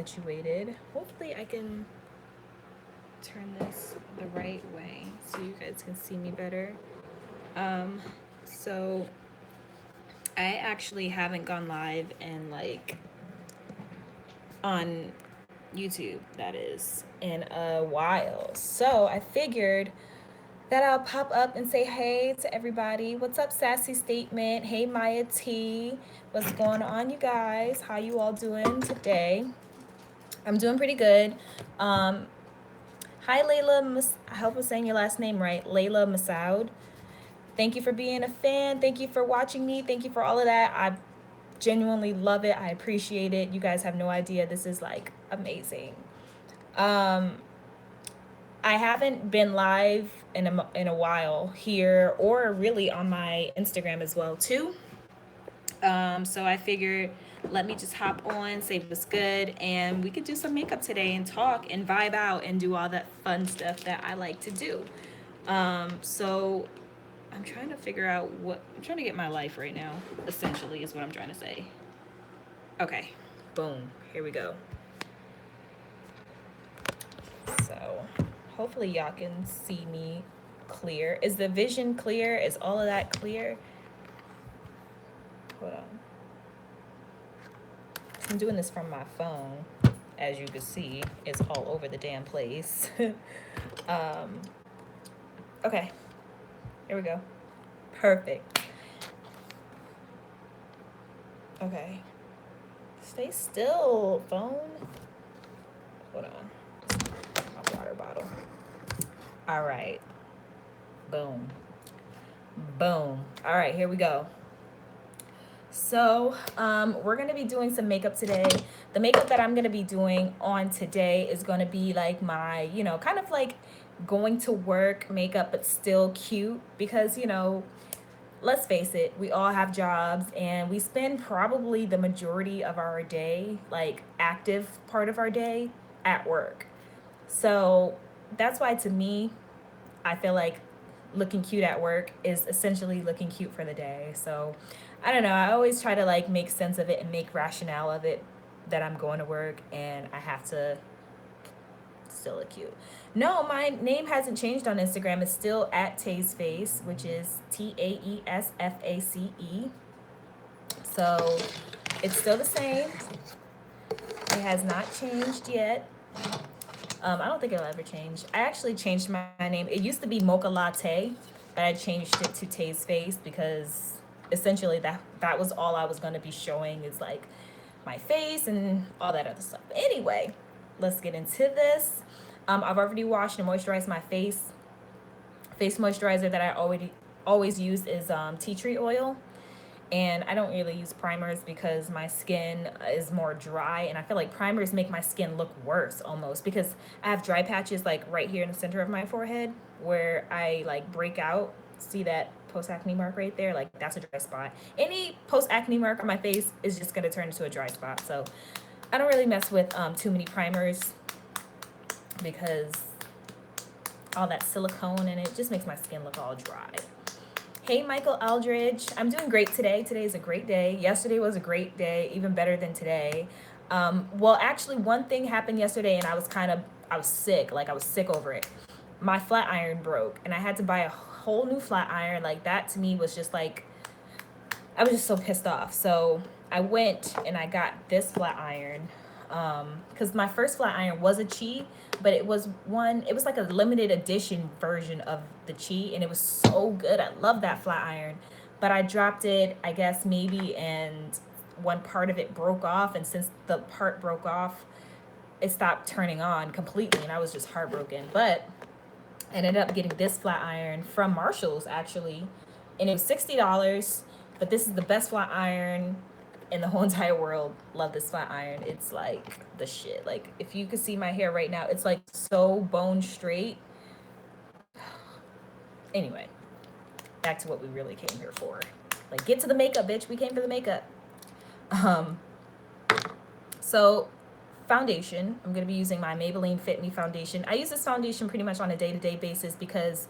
situated. Hopefully I can turn this the right way so you guys can see me better. Um, so I actually haven't gone live in like on YouTube, that is, in a while. So I figured that I'll pop up and say hey to everybody. What's up, Sassy Statement? Hey, Maya T. What's going on, you guys? How you all doing today? I'm doing pretty good. Um, Hi, Layla. I hope I'm saying your last name right. Layla Masoud. Thank you for being a fan. Thank you for watching me. Thank you for all of that. I genuinely love it. I appreciate it. You guys have no idea. This is like amazing. Um, I haven't been live in a while here or really on my Instagram as well too. So I figured let me just hop on, say what's good, and we could do some makeup today and talk and vibe out and do all that fun stuff that I like to do. So I'm trying to figure out what I'm trying to get my life right now, essentially, is what I'm trying to say. Okay, boom, here we go. So hopefully y'all can see me clear. Is the vision clear? Is all of that clear? Hold on. I'm doing this from my phone. As you can see, it's all over the damn place. um, okay, here we go. Perfect. Okay. Stay still, phone. Hold on. My water bottle. All right. Boom. Boom. All right, here we go. So, we're gonna be doing some makeup today. The makeup that I'm gonna be doing on today is gonna be like my, kind of like going to work makeup, but still cute because, let's face it, we all have jobs and we spend probably the majority of our day, like active part of our day, at work. So that's why to me, I feel like looking cute at work is essentially looking cute for the day. So I don't know. I always try to like make sense of it and make rationale of it that I'm going to work and I have to still look cute. No, my name hasn't changed on Instagram. It's still at Taze Face, which is TAESFACE. So it's still the same. It has not changed yet. I don't think it'll ever change. I actually changed my name. It used to be Mocha Latte, but I changed it to Taze Face because essentially that was all I was going to be showing is like my face and all that other stuff. But anyway, let's get into this. I've already washed and moisturized my face. Face moisturizer that I always use is tea tree oil. And I don't really use primers because my skin is more dry and I feel like primers make my skin look worse almost because I have dry patches like right here in the center of my forehead where I like break out. See that post acne mark right there? Like that's a dry spot. Any post acne mark on my face is just gonna turn into a dry spot. So I don't really mess with too many primers because all that silicone in it just makes my skin look all dry. Hey, Michael Aldridge. I'm doing great today. Today is a great day. Yesterday was a great day, even better than today. Well, actually, one thing happened yesterday, and I was sick. Like, I was sick over it. My flat iron broke, and I had to buy a whole new flat iron. Like, that to me was just like, I was just so pissed off. So I went and I got this flat iron because my first flat iron was a Chi, but it was like a limited edition version of the Chi, and it was so good. I love that flat iron, but I dropped it, I guess maybe, and one part of it broke off, and since the part broke off, it stopped turning on completely, and I was just heartbroken. But I ended up getting this flat iron from Marshall's actually, and it was $60. But this is the best flat iron in the whole entire world. Love this flat iron. It's like the shit. Like if you could see my hair right now, it's like so bone straight. Anyway, back to what we really came here for. Like get to the makeup, bitch. We came for the makeup. Um, so foundation. I'm gonna be using my Maybelline Fit Me foundation. I use this foundation pretty much on a day-to-day basis because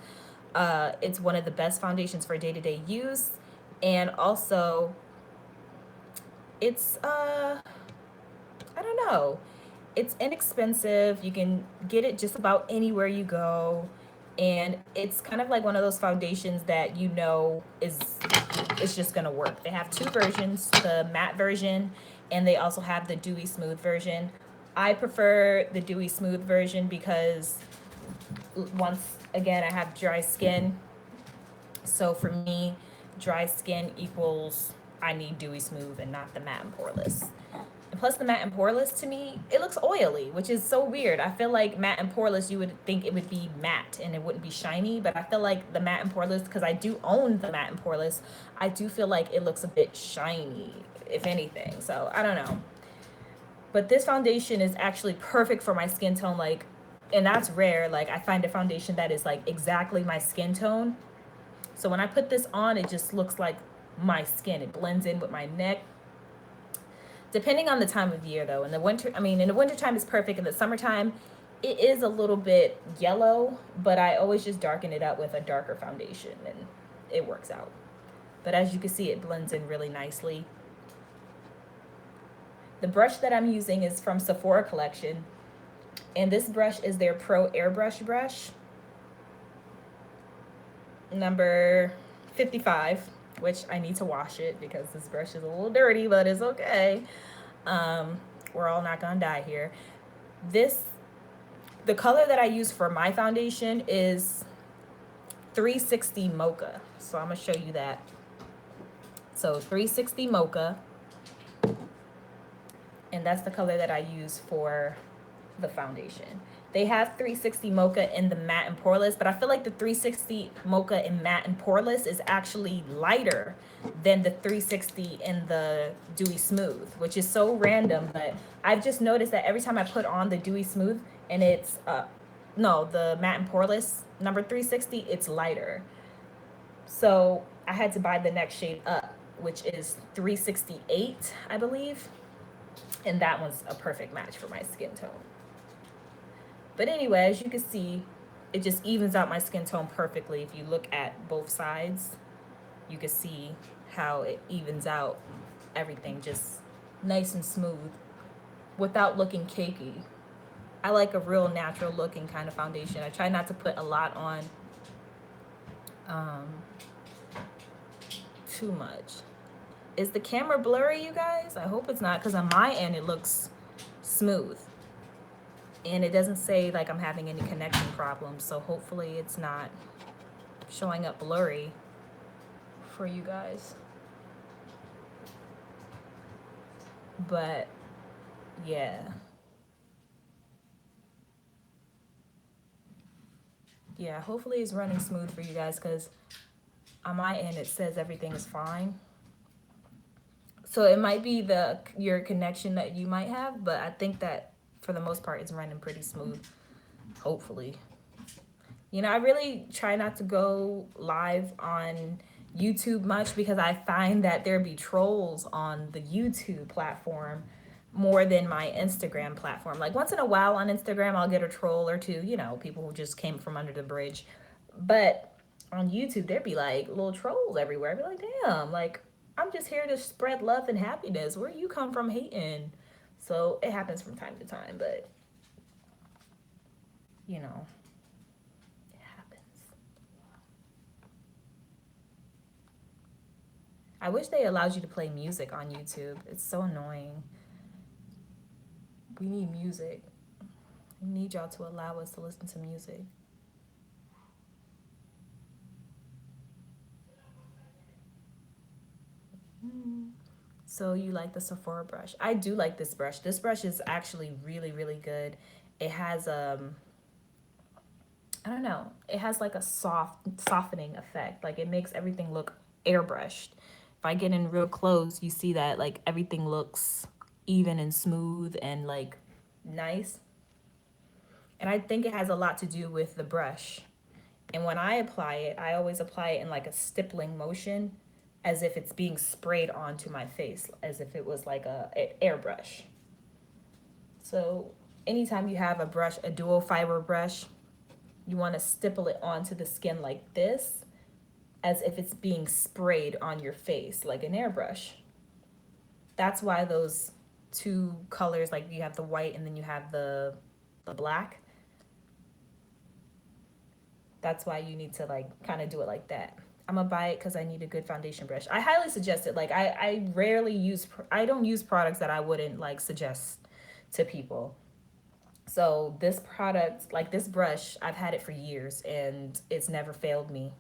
it's one of the best foundations for day-to-day use, and also it's I don't know. it's inexpensive. You can get it just about anywhere you go. And it's kind of like one of those foundations that you know is it's just gonna work. They have two versions, the matte version and they also have the dewy smooth version. I prefer the dewy smooth version because once again I have dry skin. So for me, dry skin equals I need dewy smooth and not the matte and poreless. And plus, the matte and poreless to me, it looks oily, which is so weird. I feel like matte and poreless, you would think it would be matte and it wouldn't be shiny, but I feel like the matte and poreless, because I do own the matte and poreless, I do feel like it looks a bit shiny, if anything. So I don't know. But this foundation is actually perfect for my skin tone, like, and that's rare. Like, I find a foundation that is like exactly my skin tone. So when I put this on, it just looks like my skin. It blends in with my neck. Depending on the time of year, though, in the winter, I mean, in the wintertime it's perfect. In the summertime, it is a little bit yellow, but I always just darken it up with a darker foundation and it works out. But as you can see, it blends in really nicely. The brush that I'm using is from Sephora Collection, and this brush is their Pro Airbrush brush, number 55, which I need to wash it because this brush is a little dirty, but it's okay. Um, we're all not gonna die here. This, the color that I use for my foundation is 360 Mocha. So I'm gonna show you that. So 360 Mocha, and that's the color that I use for the foundation. They have 360 Mocha in the matte and poreless, but I feel like the 360 Mocha in matte and poreless is actually lighter than the 360 in the dewy smooth, which is so random, but I've just noticed that every time I put on the dewy smooth and it's no, the matte and poreless number 360, it's lighter. So I had to buy the next shade up, which is 368, I believe, and that one's a perfect match for my skin tone. But anyway, as you can see, it just evens out my skin tone perfectly. If you look at both sides, you can see how it evens out everything just nice and smooth without looking cakey. I like a real natural looking kind of foundation. I try not to put a lot on, um, too much. Is the camera blurry, you guys? I hope it's not, because on my end it looks smooth. And it doesn't say like I'm having any connection problems, so hopefully it's not showing up blurry for you guys. But yeah. Yeah, hopefully it's running smooth for you guys, because on my end it says everything is fine. So it might be the your connection that you might have, but I think that for the most part it's running pretty smooth, hopefully. You know, I really try not to go live on YouTube much because I find that there be trolls on the YouTube platform more than my Instagram platform. Like once in a while on Instagram, I'll get a troll or two, you know, people who just came from under the bridge. But on YouTube, there'd be like little trolls everywhere. I'd be like, damn, like I'm just here to spread love and happiness. Where you come from hating? So it happens from time to time, but you know, it happens. I wish they allowed you to play music on YouTube. It's so annoying. We need music. We need y'all to allow us to listen to music. So you like the Sephora brush? I do like this brush. This brush is actually really, really good. It has I don't know. It has like a soft softening effect. Like it makes everything look airbrushed. If I get in real close, you see that like everything looks even and smooth and like nice. And I think it has a lot to do with the brush. And when I apply it, I always apply it in like a stippling motion, as if it's being sprayed onto my face, as if it was like a airbrush. So anytime you have a brush, a dual fiber brush, you want to stipple it onto the skin like this, as if it's being sprayed on your face like an airbrush. That's why those two colors, like you have the white and then you have the black. That's why you need to like kind of do it like that. I'm gonna buy it because I need a good foundation brush. I highly suggest it. Like I rarely use, I don't use products that I wouldn't like suggest to people. So this product, like this brush, I've had it for years and it's never failed me.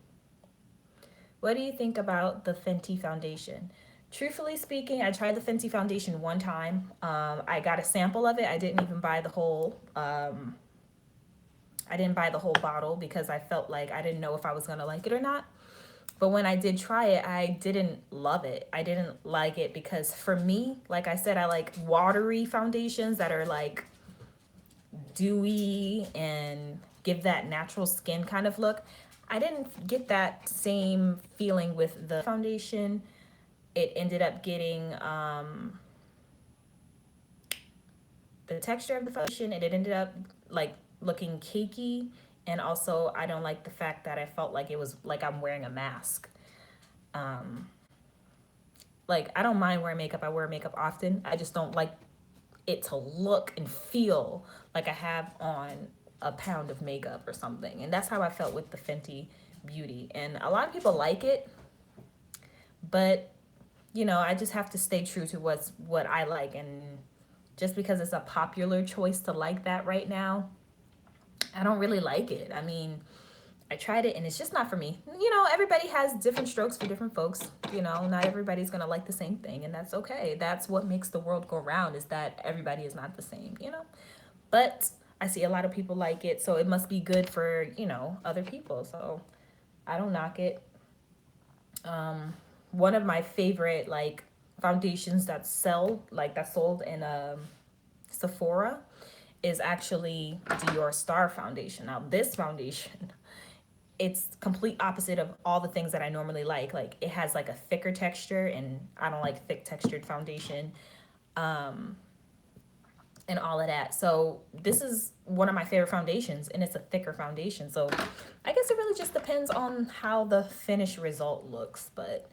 What do you think about the Fenty foundation? Truthfully speaking, I tried the Fenty foundation one time. I got a sample of it. I didn't even buy the whole. I didn't buy the whole bottle because I felt like I didn't know if I was gonna like it or not. But when I did try it, I didn't love it. I didn't like it because for me, like I said, I like watery foundations that are like dewy and give that natural skin kind of look. I didn't get that same feeling with the foundation. It ended up getting the texture of the foundation, and it ended up like looking cakey. And also, I don't like the fact that I felt like it was like I'm wearing a mask. Um, like, I don't mind wearing makeup. I wear makeup often. I just don't like it to look and feel like I have on a pound of makeup or something. And that's how I felt with the Fenty Beauty. And a lot of people like it, but you know, I just have to stay true to what I like. And just because it's a popular choice to like that right now, I don't really like it. I mean, I tried it and it's just not for me. You know, everybody has different strokes for different folks. You know, not everybody's going to like the same thing, and that's okay. That's what makes the world go round, is that everybody is not the same, you know? But I see a lot of people like it, so it must be good for, you know, other people. So I don't knock it. One of my favorite like foundations that sell like that sold in Sephora is actually Dior Star foundation. Now this foundation, it's complete opposite of all the things that I normally like. Like it has like a thicker texture, and I don't like thick textured foundation. And all of that. So this is one of my favorite foundations, and it's a thicker foundation. So I guess it really just depends on how the finished result looks. But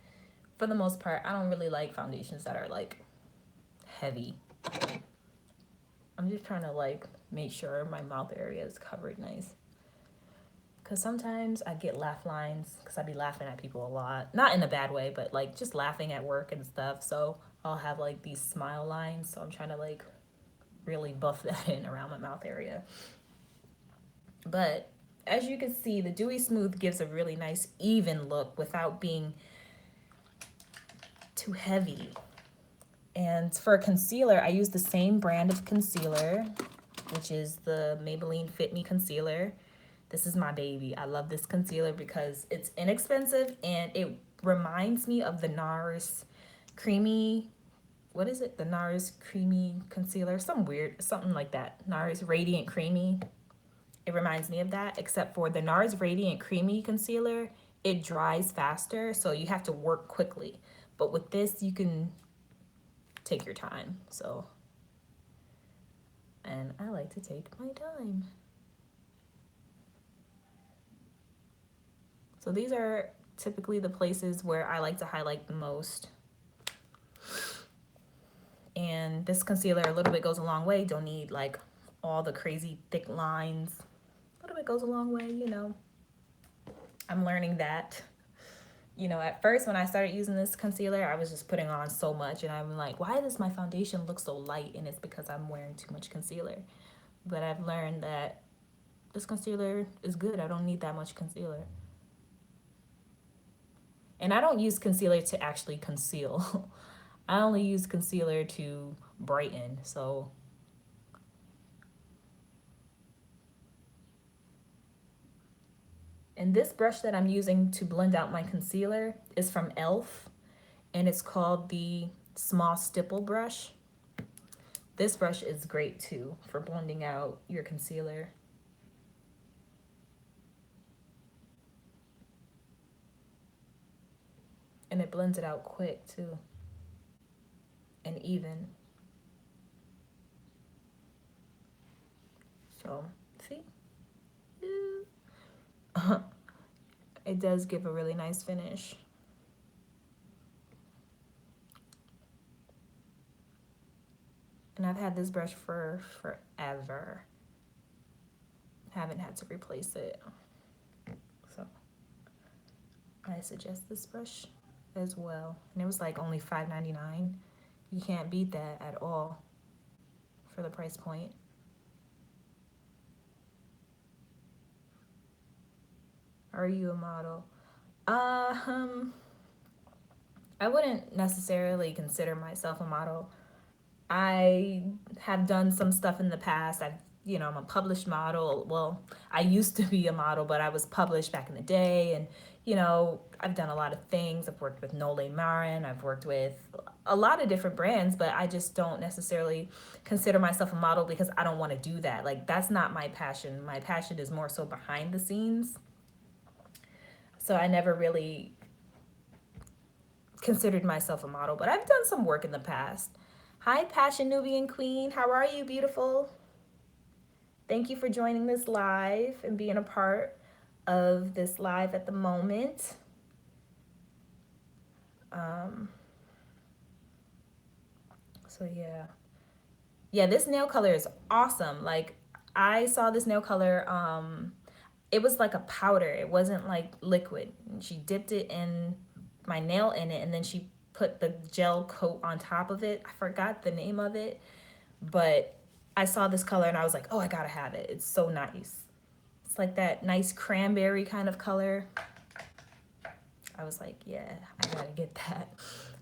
for the most part, I don't really like foundations that are like heavy. I'm just trying to like make sure my mouth area is covered nice. Cause sometimes I get laugh lines because I be laughing at people a lot. Not in a bad way, but like just laughing at work and stuff. So I'll have like these smile lines. So I'm trying to like really buff that in around my mouth area. But as you can see, the Dewy Smooth gives a really nice even look without being too heavy. And for a concealer, I use the same brand of concealer, which is the Maybelline Fit Me concealer. This is my baby. I love this concealer because it's inexpensive and it reminds me of the NARS creamy, what is it? The NARS creamy concealer, something like that. NARS Radiant Creamy. It reminds me of that, except for the NARS Radiant Creamy concealer, it dries faster, so you have to work quickly. But with this, you can take your time. So, and I like to take my time. So these are typically the places where I like to highlight the most. And this concealer, a little bit goes a long way. Don't need like all the crazy thick lines. A little bit goes a long way, you know. I'm learning that. You know, at first when I started using this concealer, I was just putting on so much and I'm like, why does my foundation look so light? And it's because I'm wearing too much concealer. But I've learned that this concealer is good. I don't need that much concealer. And I don't use concealer to actually conceal. I only use concealer to brighten. So and this brush that I'm using to blend out my concealer is from e.l.f. and it's called the Small Stipple brush. This brush is great too for blending out your concealer. And it blends it out quick too, and even. So, see? It does give a really nice finish. And I've had this brush for forever. Haven't had to replace it. So I suggest this brush as well. And it was like only $5.99. You can't beat that at all for the price point. Are you a model? Um, I wouldn't necessarily consider myself a model. I have done some stuff in the past. I'm a published model. Well, I used to be a model, but I was published back in the day. And, I've done a lot of things. I've worked with Nole Marin. I've worked with a lot of different brands, but I just don't necessarily consider myself a model because I don't want to do that. Like, that's not my passion. My passion is more so behind the scenes. So I never really considered myself a model, but I've done some work in the past. Hi, Passion Nubian Queen. How are you, beautiful? Thank you for joining this live and being a part of this live at the moment. Um, so yeah, this nail color is awesome. Like, I saw this nail color. It was like a powder. It wasn't like liquid. And she dipped it in my nail in it, and then she put the gel coat on top of it. I forgot the name of it, but I saw this color and I was like, oh, I gotta have it. It's so nice. It's like that nice cranberry kind of color. I was like, yeah, I gotta get that.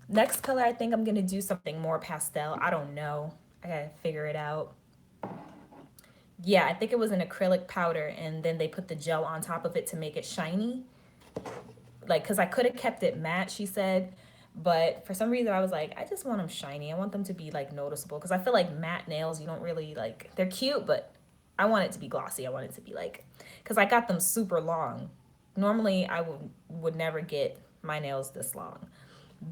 Next color, I think I'm gonna do something more pastel. I don't know. I gotta figure it out. Yeah, I think it was an acrylic powder, and then they put the gel on top of it to make it shiny. Like, because I could have kept it matte, she said, but for some reason I was like, I just want them shiny. I want them to be like noticeable, because I feel like matte nails, you don't really like, they're cute, but I want it to be glossy. I want it to be like, because I got them super long. Normally I would never get my nails this long,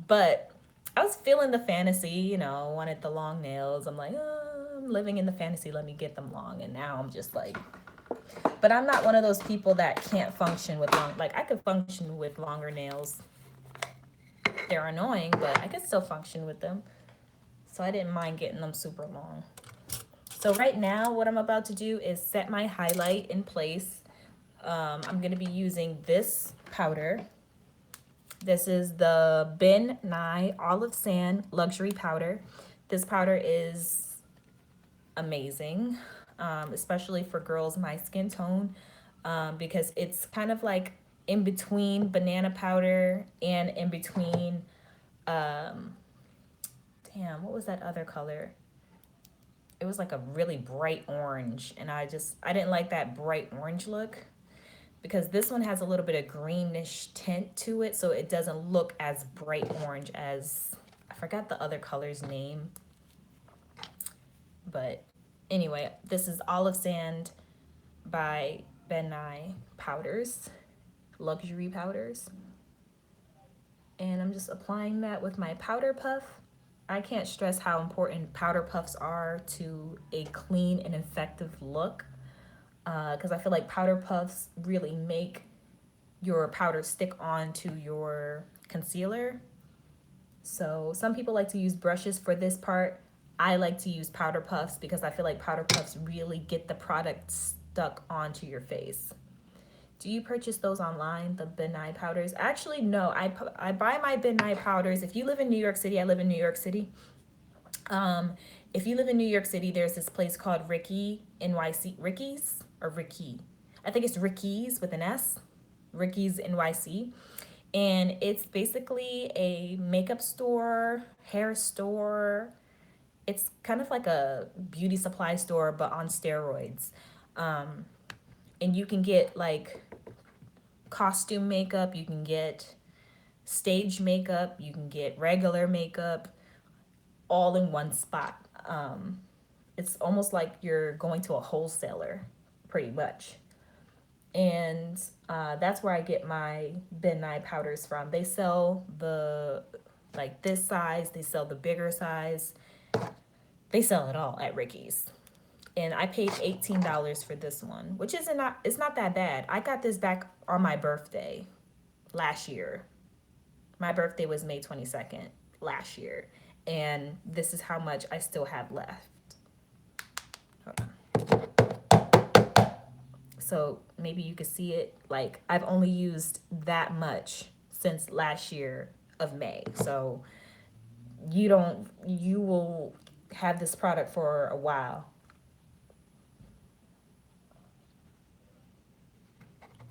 but I was feeling the fantasy, wanted the long nails. I'm like, oh, I'm living in the fantasy, let me get them long. And now I'm just like, but I'm not one of those people that can't function with long, like I could function with longer nails. They're annoying, but I could still function with them. So I didn't mind getting them super long. So right now, what I'm about to do is set my highlight in place. I'm gonna be using this powder. This is the Ben Nye Olive Sand Luxury Powder. This powder is amazing, especially for girls my skin tone, because it's kind of like in between banana powder and in between, um, damn, what was that other color? It was like a really bright orange, and I didn't like that bright orange look, because this one has a little bit of greenish tint to it, so it doesn't look as bright orange as, I forgot the other color's name. But anyway, this is Olive Sand by Ben Nye Powders, Luxury Powders. And I'm just applying that with my powder puff. I can't stress how important powder puffs are to a clean and effective look, because I feel like powder puffs really make your powder stick onto your concealer. So some people like to use brushes for this part. I like to use powder puffs because I feel like powder puffs really get the product stuck onto your face. Do you purchase those online, the Ben Nye powders? Actually, no. I buy my Ben Nye powders. If you live in New York City, I live in New York City. Um, if you live in New York City, there's this place called Ricky NYC. Ricky's or Ricky. I think it's Ricky's with an S. Ricky's NYC. And it's basically a makeup store, hair store. It's kind of like a beauty supply store, but on steroids. Um, and you can get like costume makeup, you can get stage makeup, you can get regular makeup, all in one spot. It's almost like you're going to a wholesaler, pretty much. And that's where I get my Ben Nye powders from. They sell the like this size, they sell the bigger size, they sell it all at Ricky's. And I paid $18 for this one, which isn't not it's not that bad. I got this back on my birthday last year. My birthday was May 22nd last year, and this is how much I still have left. So maybe you could see it. Like, I've only used that much since last year of May. So you will have this product for a while.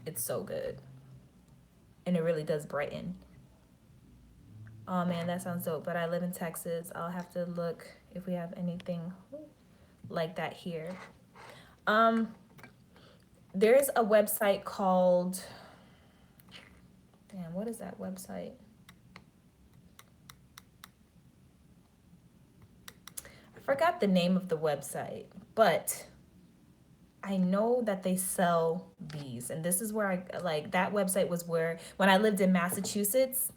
It's so good. And it really does brighten. Oh man, that sounds dope. But I live in Texas. I'll have to look if we have anything like that here. Um, there's a website called, damn, what is that website? I forgot the name of the website, but I know that they sell these. And this is where I like that website was where when I lived in Massachusetts,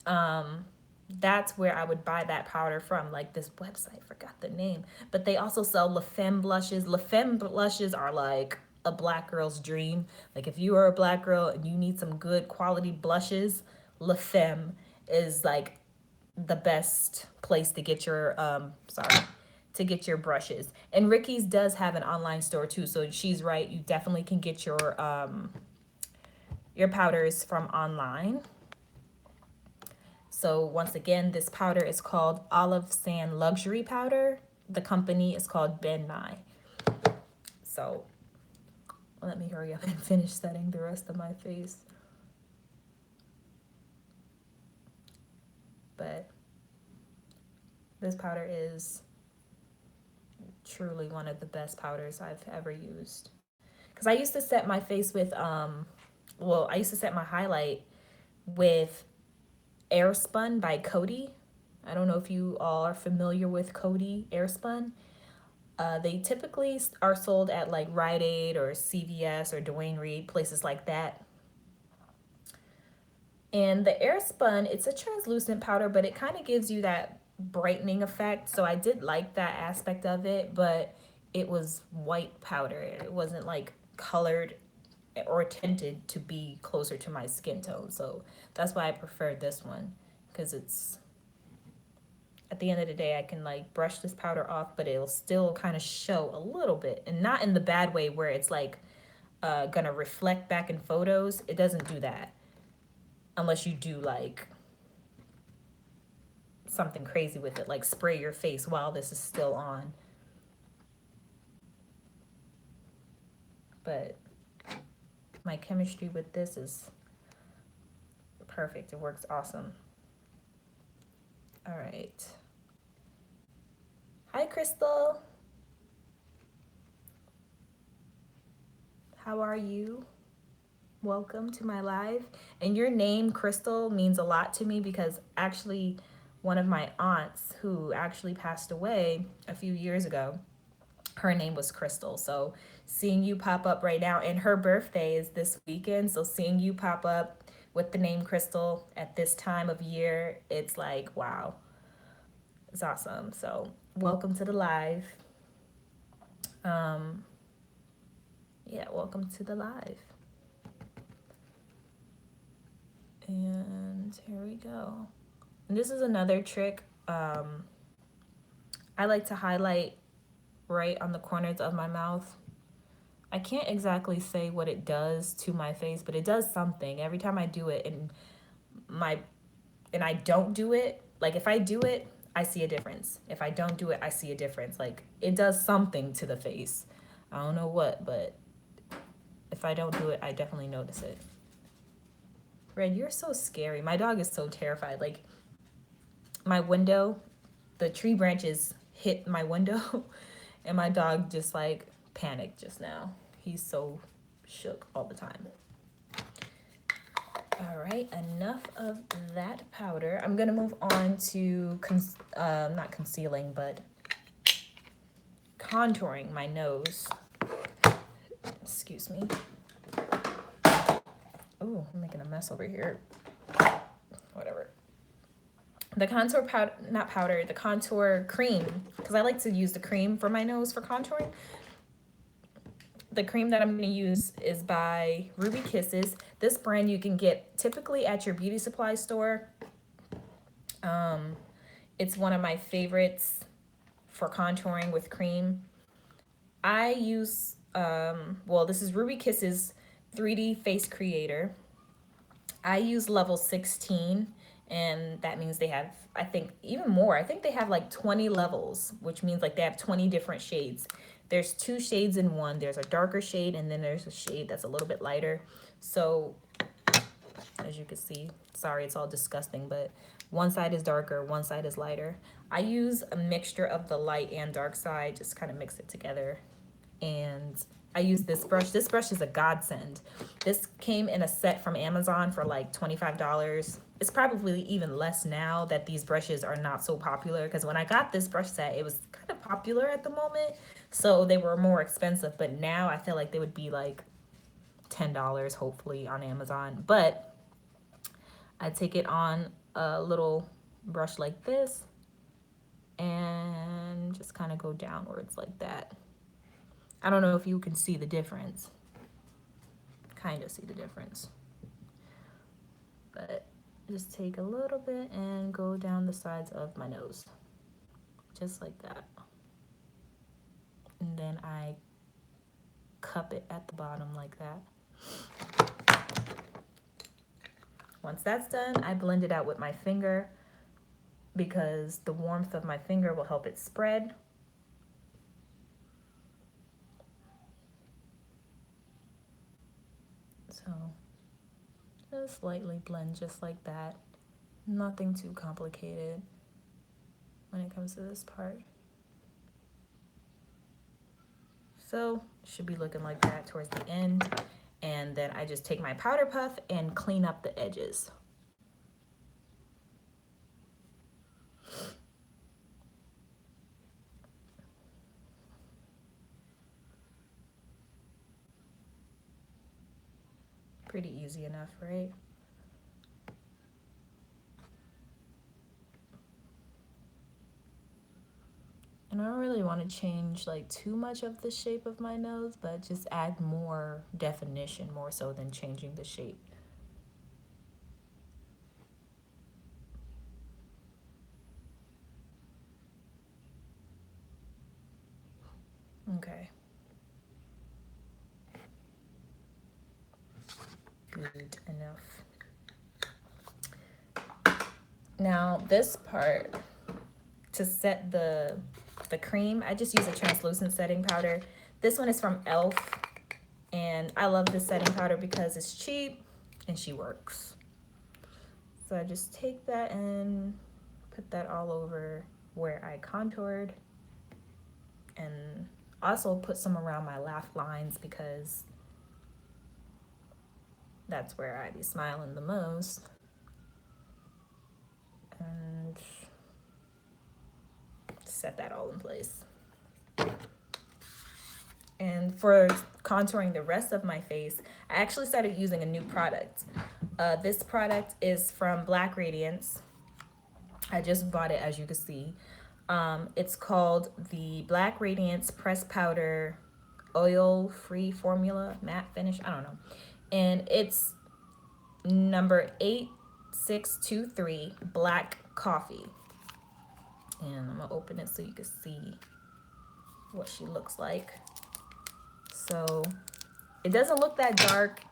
um that's where I would buy that powder from, like this website, forgot the name. But they also sell La Femme blushes. La Femme blushes are like a black girl's dream. Like if you are a black girl and you need some good quality blushes, La Femme is like the best place to get your to get your brushes. And Ricky's does have an online store too, so she's right. You definitely can get your powders from online. So once again, this powder is called Olive Sand Luxury Powder. The company is called Ben Nye. So let me hurry up and finish setting the rest of my face. But this powder is truly one of the best powders I've ever used. Because I used to set my face with, I used to set my highlight with Airspun by Coty. I don't know if you all are familiar with Coty Airspun. They typically are sold at like Rite Aid or CVS or Duane Reade, places like that. And the Airspun, it's a translucent powder, but it kind of gives you that brightening effect. So I did like that aspect of it, but it was white powder. It wasn't like colored or tinted to be closer to my skin tone. So that's why I preferred this one, because it's, at the end of the day, I can like brush this powder off, but it'll still kind of show a little bit, and not in the bad way where it's like gonna reflect back in photos. It doesn't do that unless you do like something crazy with it, like spray your face while this is still on. But my chemistry with this is perfect. It works awesome. All right. Hi, Crystal. How are you? Welcome to my live. And your name, Crystal, means a lot to me because actually one of my aunts who actually passed away a few years ago, her name was Crystal. So seeing you pop up right now, and her birthday is this weekend. So seeing you pop up with the name Crystal at this time of year, it's like, wow, it's awesome. So welcome to the live. Um, yeah, welcome to the live. And here we go. And this is another trick. I like to highlight right on the corners of my mouth. I can't exactly say what it does to my face, but it does something every time I do it. And I don't do it, like if I do it, I see a difference. If I don't do it, I see a difference. Like it does something to the face. I don't know what, but if I don't do it, I definitely notice it. Red, you're so scary. My dog is so terrified. Like my window, the tree branches hit my window and my dog just like panicked just now. He's so shook all the time. All right, enough of that powder. I'm gonna move on to not concealing, but contouring my nose. Excuse me. Ooh, I'm making a mess over here. Whatever. The contour powder, not powder, the contour cream, because I like to use the cream for my nose for contouring. The cream that I'm going to use is by Ruby Kisses. This brand you can get typically at your beauty supply store. It's one of my favorites for contouring with cream. I use Well, this is Ruby Kiss's 3D Face Creator. I use level 16, and that means they have, I think, even more. I think they have like 20 levels, which means like they have 20 different shades. There's two shades in one. There's a darker shade, and then there's a shade that's a little bit lighter. So, as you can see, sorry, it's all disgusting, but one side is darker, one side is lighter. I use a mixture of the light and dark side, just kind of mix it together. And I use this brush. This brush is a godsend. This came in a set from Amazon for like $25. It's probably even less now that these brushes are not so popular, because when I got this brush set, it was kind of popular at the moment. So they were more expensive, but now I feel like they would be like $10 hopefully on Amazon. But I take it on a little brush like this and just kind of go downwards like that. I don't know if you can see the difference. Kind of see the difference. But just take a little bit and go down the sides of my nose. Just like that. And then I cup it at the bottom like that. Once that's done, I blend it out with my finger because the warmth of my finger will help it spread. So just lightly blend just like that. Nothing too complicated when it comes to this part. So should be looking like that towards the end. And then I just take my powder puff and clean up the edges. Pretty easy enough, right? And I don't really want to change like too much of the shape of my nose, but just add more definition, more so than changing the shape. Okay. Good enough. Now this part, to set the cream, I just use a translucent setting powder. This one is from e.l.f. and I love this setting powder because it's cheap and she works. So I just take that and put that all over where I contoured, and also put some around my laugh lines because that's where I be smiling the most. And set that all in place. And for contouring the rest of my face, I actually started using a new product. This product is from Black Radiance. I just bought it, as you can see. It's called the Black Radiance Press Powder Oil Free Formula Matte Finish. I don't know. And it's number 8623 Black Coffee. And I'm gonna open it so you can see what she looks like. So it doesn't look that dark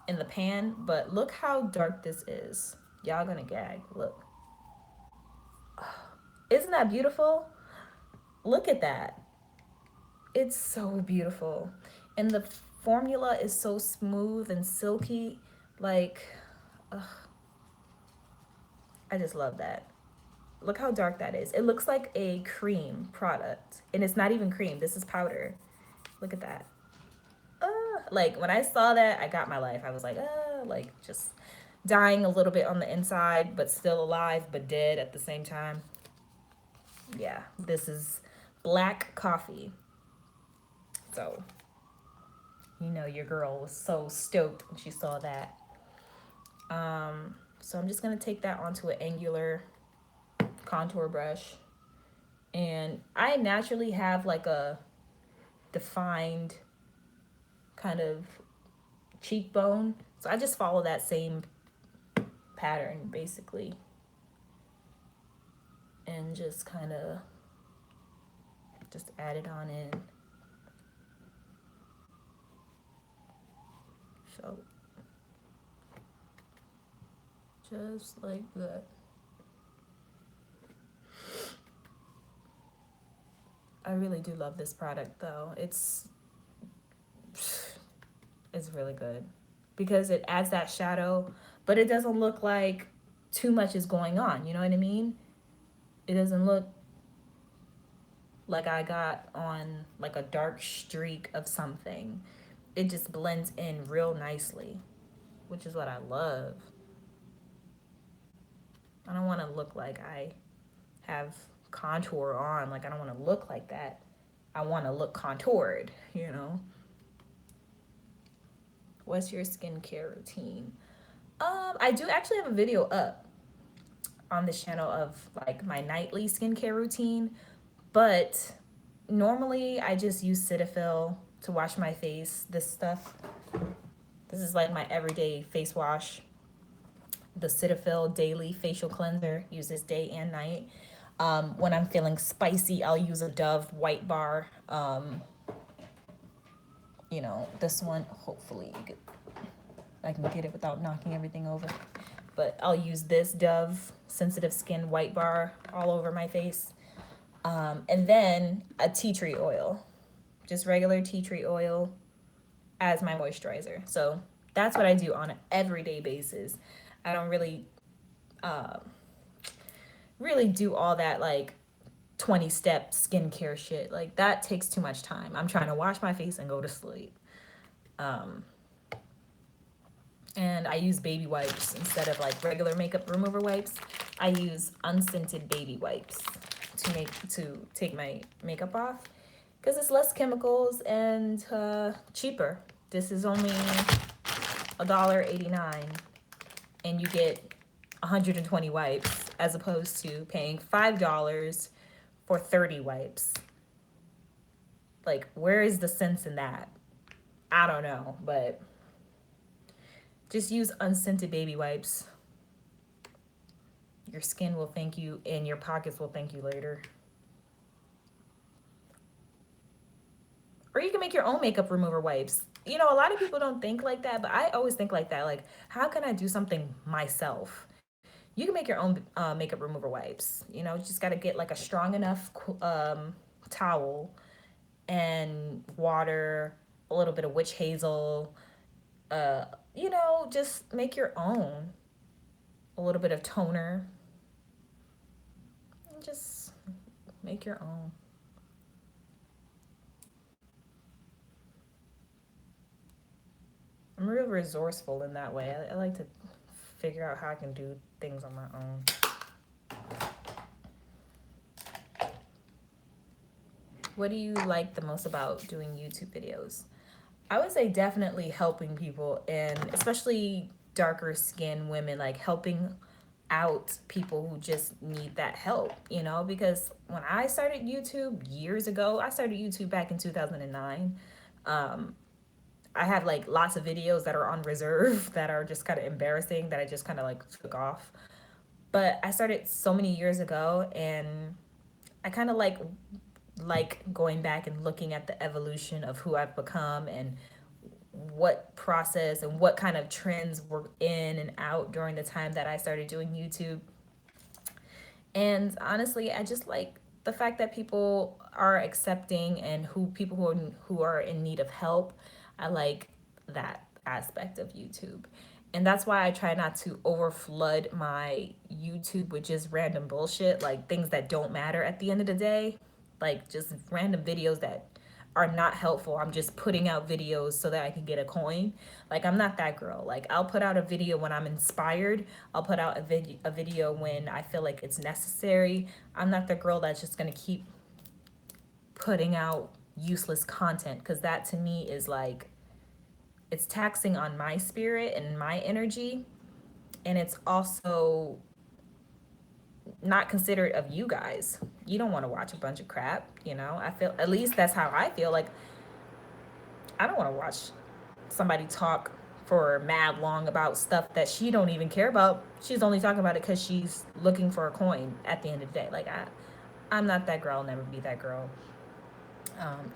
in the pan, but look how dark this is. Y'all gonna gag. Look. Isn't that beautiful? Look at that. It's so beautiful. And the formula is so smooth and silky. Like, ugh. I just love that. Look how dark that is. It looks like a cream product. And it's not even cream. This is powder. Look at that. Like, when I saw that, I got my life. I was like, like, just dying a little bit on the inside, but still alive, but dead at the same time. Yeah, this is Black Coffee. So, you know, your girl was so stoked when she saw that. So I'm just going to take that onto an angular contour brush. And I naturally have like a defined kind of cheekbone. So I just follow that same pattern basically. And just kind of just add it on in. So just like that. I really do love this product though. It's really good because it adds that shadow, but it doesn't look like too much is going on. You know what I mean? It doesn't look like I got on like a dark streak of something. It just blends in real nicely, which is what I love. I don't want to look like I have contour on. Like, I don't want to look like that. I want to look contoured, you know? What's your skincare routine? I do actually have a video up on this channel of like my nightly skincare routine, but normally I just use Cetaphil to wash my face. This stuff, this is like my everyday face wash. The Cetaphil Daily Facial Cleanser, uses day and night. When I'm feeling spicy, I'll use a Dove White Bar. This one, hopefully I can get it without knocking everything over. But I'll use this Dove Sensitive Skin White Bar all over my face. And then a tea tree oil, just regular tea tree oil as my moisturizer. So that's what I do on an everyday basis. I don't really do all that like 20-step skincare shit. Like, that takes too much time. I'm trying to wash my face and go to sleep. And I use baby wipes instead of like regular makeup remover wipes. I use unscented baby wipes to take my makeup off because it's less chemicals and cheaper. This is only $1.89 and you get 120 wipes as opposed to paying $5 for 30 wipes. Like, where is the sense in that? I don't know, but just use unscented baby wipes. Your skin will thank you and your pockets will thank you later. Or you can make your own makeup remover wipes. You know, a lot of people don't think like that, but I always think like that. Like, how can I do something myself? You can make your own makeup remover wipes. You know, you just got to get like a strong enough towel and water, a little bit of witch hazel. Just make your own. A little bit of toner. Just make your own. I'm real resourceful in that way. I like to figure out how I can do things on my own. What do you like the most about doing YouTube videos? I would say definitely helping people, and especially darker skinned women, like helping out people who just need that help, because when I started YouTube years ago, I started YouTube back in 2009. I have like lots of videos that are on reserve that are just kind of embarrassing that I just kind of like took off. But I started so many years ago, and I kind of like going back and looking at the evolution of who I've become and what process and what kind of trends were in and out during the time that I started doing YouTube. And honestly, I just like the fact that people are accepting and who are in need of help. I like that aspect of YouTube. And that's why I try not to overflood my YouTube with just random bullshit, like things that don't matter at the end of the day, like just random videos that are not helpful. I'm just putting out videos so that I can get a coin. Like, I'm not that girl. Like, I'll put out a video when I'm inspired. I'll put out a video when I feel like it's necessary. I'm not the girl that's just gonna keep putting out useless content, because that to me is like, it's taxing on my spirit and my energy, and it's also not considerate of you guys. You don't want to watch a bunch of crap, I feel, at least that's how I feel. Like, I don't want to watch somebody talk for mad long about stuff that she don't even care about. She's only talking about it because she's looking for a coin at the end of the day. Like, I'm not that girl. I'll never be that girl.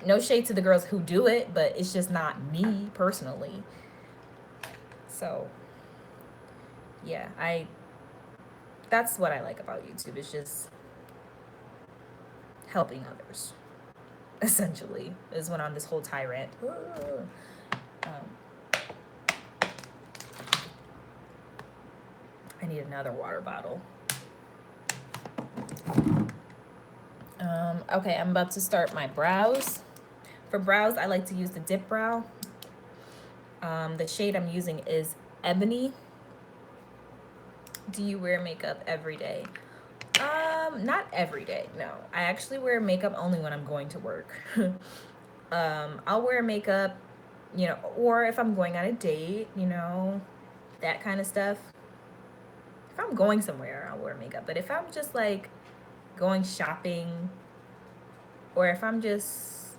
No shade to the girls who do it, but it's just not me personally. So yeah, I that's what I like about YouTube. It's just helping others. Essentially, is when on this whole tyrant. I need another water bottle. Okay, I'm about to start my brows. For brows, I like to use the dip brow. The shade I'm using is Ebony. Do you wear makeup every day? Not every day. No, I actually wear makeup only when I'm going to work. I'll wear makeup, or if I'm going on a date, that kind of stuff. If I'm going somewhere, I'll wear makeup. But if I'm just like going shopping, or if I'm just,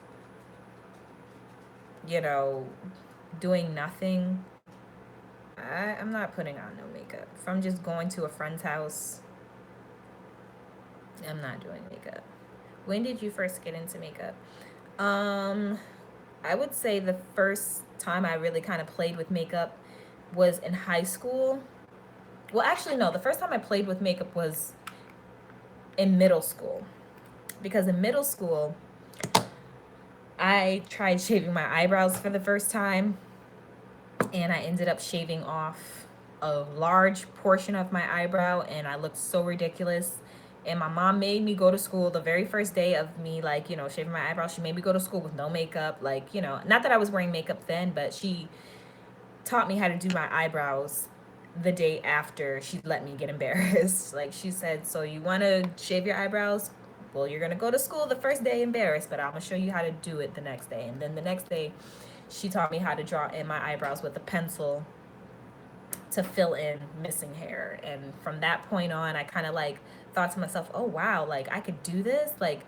doing nothing, I'm not putting on no makeup. If I'm just going to a friend's house, I'm not doing makeup. When did you first get into makeup? I would say the first time I really kind of played with makeup was in high school. Well, actually, no. The first time I played with makeup was in middle school. Because in middle school, I tried shaving my eyebrows for the first time, and I ended up shaving off a large portion of my eyebrow, and I looked so ridiculous. And my mom made me go to school the very first day of me, like, shaving my eyebrows. She made me go to school with no makeup. Like, not that I was wearing makeup then, but she taught me how to do my eyebrows the day after she let me get embarrassed. Like, she said, so you want to shave your eyebrows? Well, you're going to go to school the first day embarrassed, but I'm going to show you how to do it the next day. And then the next day, she taught me how to draw in my eyebrows with a pencil to fill in missing hair. And from that point on, I kind of like thought to myself, oh wow, like I could do this, like,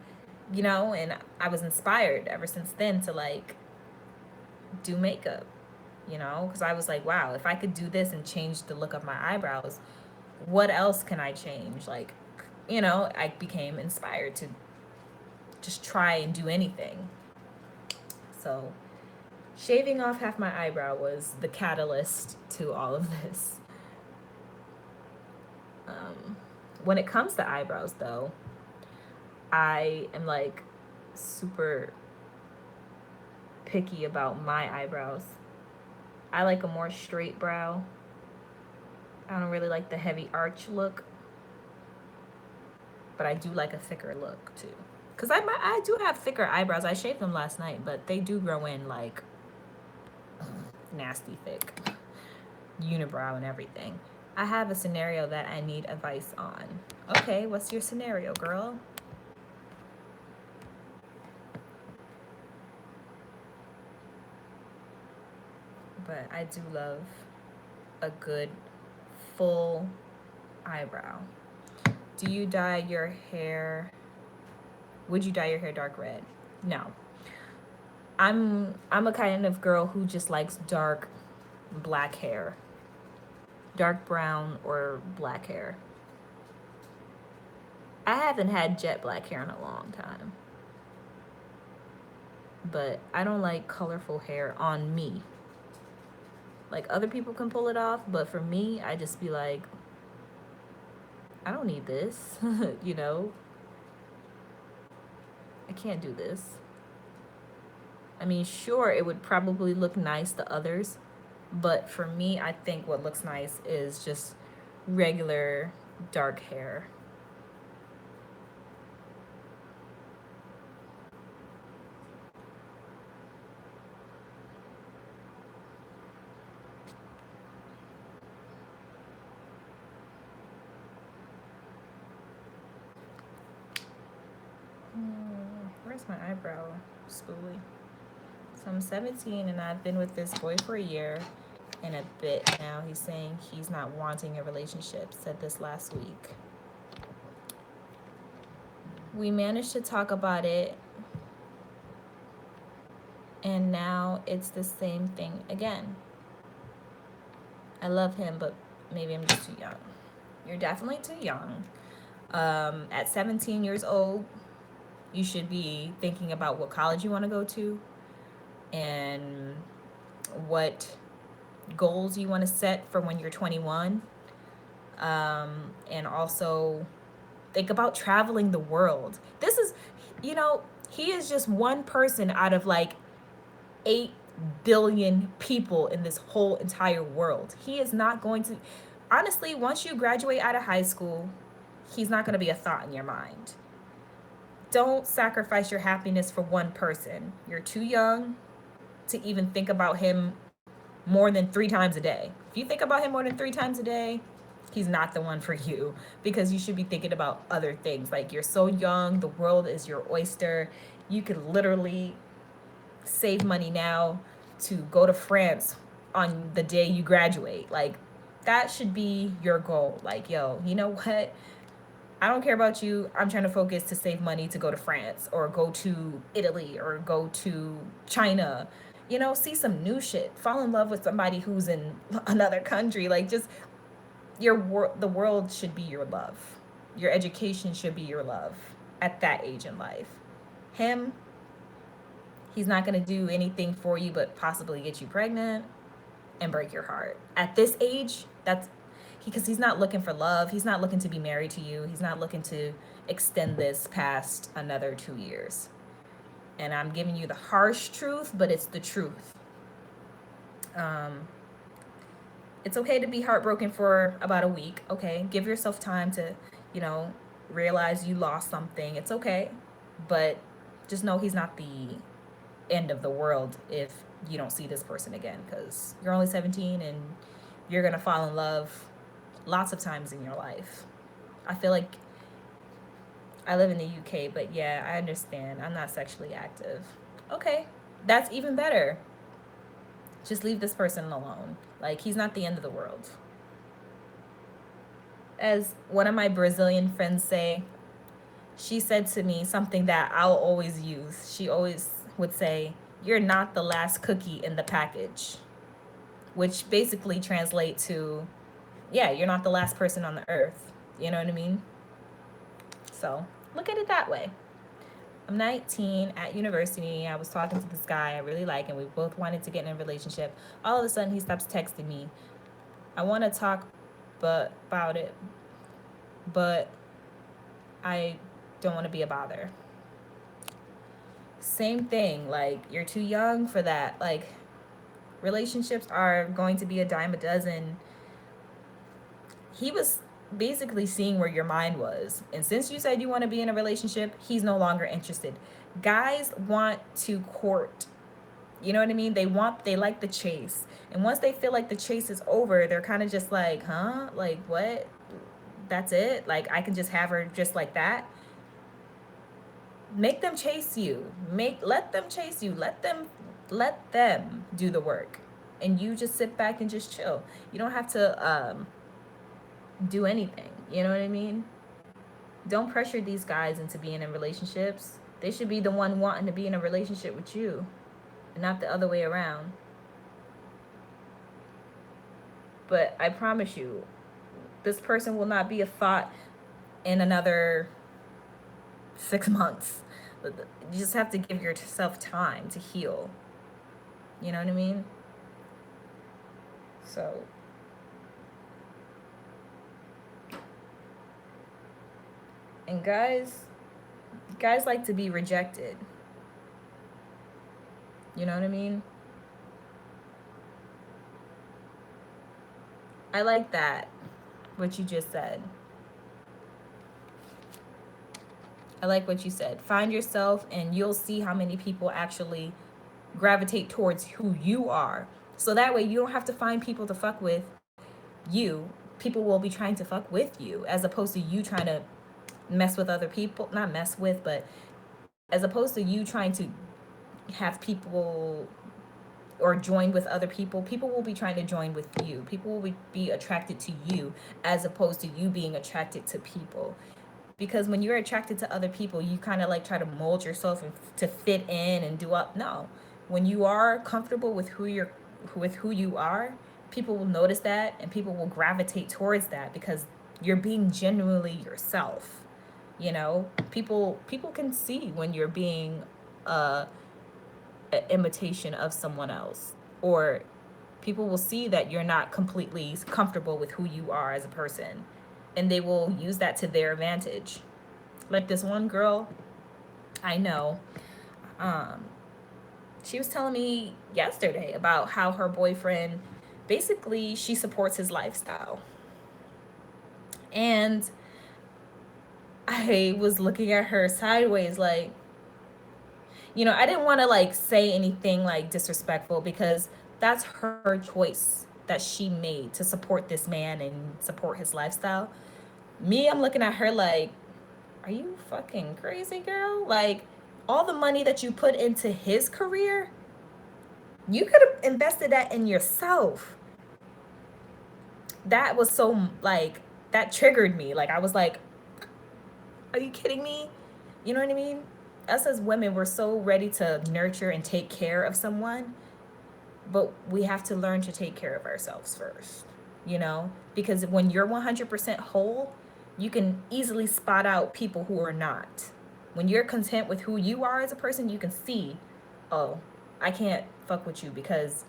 and I was inspired ever since then to like do makeup, because I was like, wow, if I could do this and change the look of my eyebrows, what else can I change? Like, I became inspired to just try and do anything. So shaving off half my eyebrow was the catalyst to all of this. When it comes to eyebrows, though, I am like super picky about my eyebrows. I like a more straight brow. I don't really like the heavy arch look, but I do like a thicker look too. Cause I do have thicker eyebrows. I shaved them last night, but they do grow in like nasty thick, unibrow and everything. I have a scenario that I need advice on. Okay, what's your scenario, girl? But I do love a good full eyebrow. Do you dye your hair? Would you dye your hair dark red? No. I'm a kind of girl who just likes dark black hair. Dark brown or black hair. I haven't had jet black hair in a long time. But I don't like colorful hair on me. Like other people can pull it off, but for me, I just be like, I don't need this, I can't do this. I mean, sure, it would probably look nice to others, but for me, I think what looks nice is just regular dark hair. Where's my eyebrow spoolie? So I'm 17 and I've been with this boy for a year and a bit now. He's saying he's not wanting a relationship, said this last week. We managed to talk about it, and now it's the same thing again. I love him, but maybe I'm just too young. You're definitely too young. At 17 years old, you should be thinking about what college you want to go to and what goals you want to set for when you're 21. And also think about traveling the world. This is, you know, he is just one person out of like 8 billion people in this whole entire world. He is not going to, honestly, once you graduate out of high school, he's not going to be a thought in your mind. Don't sacrifice your happiness for one person. You're too young to even think about him more than 3 times a day. If you think about him more than 3 times a day, he's not the one for you, because you should be thinking about other things. Like, you're so young, the world is your oyster. You could literally save money now to go to France on the day you graduate. Like, that should be your goal. Like, yo, you know what? I don't care about you. I'm trying to focus to save money to go to France or go to Italy or go to China. You know, see some new shit. Fall in love with somebody who's in another country. Like, just the world should be your love. Your education should be your love at that age in life. Him, he's not going to do anything for you but possibly get you pregnant and break your heart. At this age, that's because he's not looking for love. He's not looking to be married to you. He's not looking to extend this past another 2 years. And I'm giving you the harsh truth, but it's the truth. Um, it's okay to be heartbroken for about a week. Okay, give yourself time to, you know, realize you lost something. It's okay, but just know he's not the end of the world if you don't see this person again, because you're only 17 and you're gonna fall in love lots of times in your life. I feel like I live in the UK, but yeah, I understand. I'm not sexually active. Okay, that's even better. Just leave this person alone. Like, he's not the end of the world. As one of my Brazilian friends say, she said to me something that I'll always use. She always would say, "You're not the last cookie in the package," which basically translate to, yeah, you're not the last person on the earth. You know what I mean? So look at it that way. I'm 19 at university. I was talking to this guy I really like, and we both wanted to get in a relationship. All of a sudden, he stops texting me. I want to talk about it, but I don't want to be a bother. Same thing. Like, you're too young for that. Like, relationships are going to be a dime a dozen. He was basically seeing where your mind was. And since you said you want to be in a relationship, he's no longer interested. Guys want to court. You know what I mean? They like the chase. And once they feel like the chase is over, they're kind of just like, huh? Like, what? That's it? Like, I can just have her just like that? Make them chase you. Let them chase you. Let them do the work. And you just sit back and just chill. You don't have to do anything. You know what I mean? Don't pressure these guys into being in relationships. They should be the one wanting to be in a relationship with you, and not the other way around. But I promise you, this person will not be a thought in another 6 months. You just have to give yourself time to heal. You know what I mean? So, and guys like to be rejected. You know what I mean? I like that, what you just said. I like what you said. Find yourself, and you'll see how many people actually gravitate towards who you are. So that way you don't have to find people to fuck with you. People will be trying to fuck with you, as opposed to you trying to mess with other people. Not mess with, but as opposed to you trying to have people or join with other people, people will be trying to join with you. People will be attracted to you, as opposed to you being attracted to people. Because when you're attracted to other people, you kind of like try to mold yourself to fit in and do up. No, when you are comfortable with who you are, people will notice that, and people will gravitate towards that, because you're being genuinely yourself. You know, people can see when you're being an imitation of someone else, or People will see that you're not completely comfortable with who you are as a person, and they will use that to their advantage. Like this one girl I know, um, she was telling me yesterday about how her boyfriend, basically she supports his lifestyle. And I was looking at her sideways like, I didn't want to like say anything like disrespectful because that's her choice that she made to support this man and support his lifestyle. Me, I'm looking at her like, are you fucking crazy, girl? Like, all the money that you put into his career, you could have invested that in yourself. That was so, like, that triggered me. Like, I was like, are you kidding me? You know what I mean? Us as women, we're so ready to nurture and take care of someone, but we have to learn to take care of ourselves first, Because when you're 100% whole, you can easily spot out people who are not. When you're content with who you are as a person, you can see, oh, I can't fuck with you because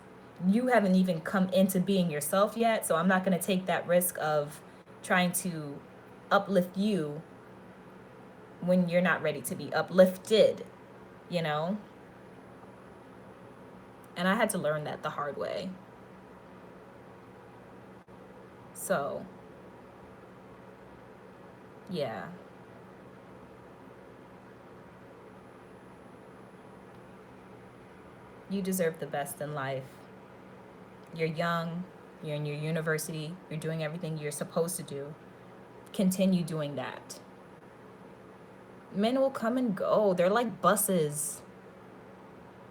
you haven't even come into being yourself yet. So I'm not going to take that risk of trying to uplift you when you're not ready to be uplifted, you know? And I had to learn that the hard way. So, yeah. You deserve the best in life. You're young, you're in your university, you're doing everything you're supposed to do. Continue doing that. Men will come and go. They're like buses.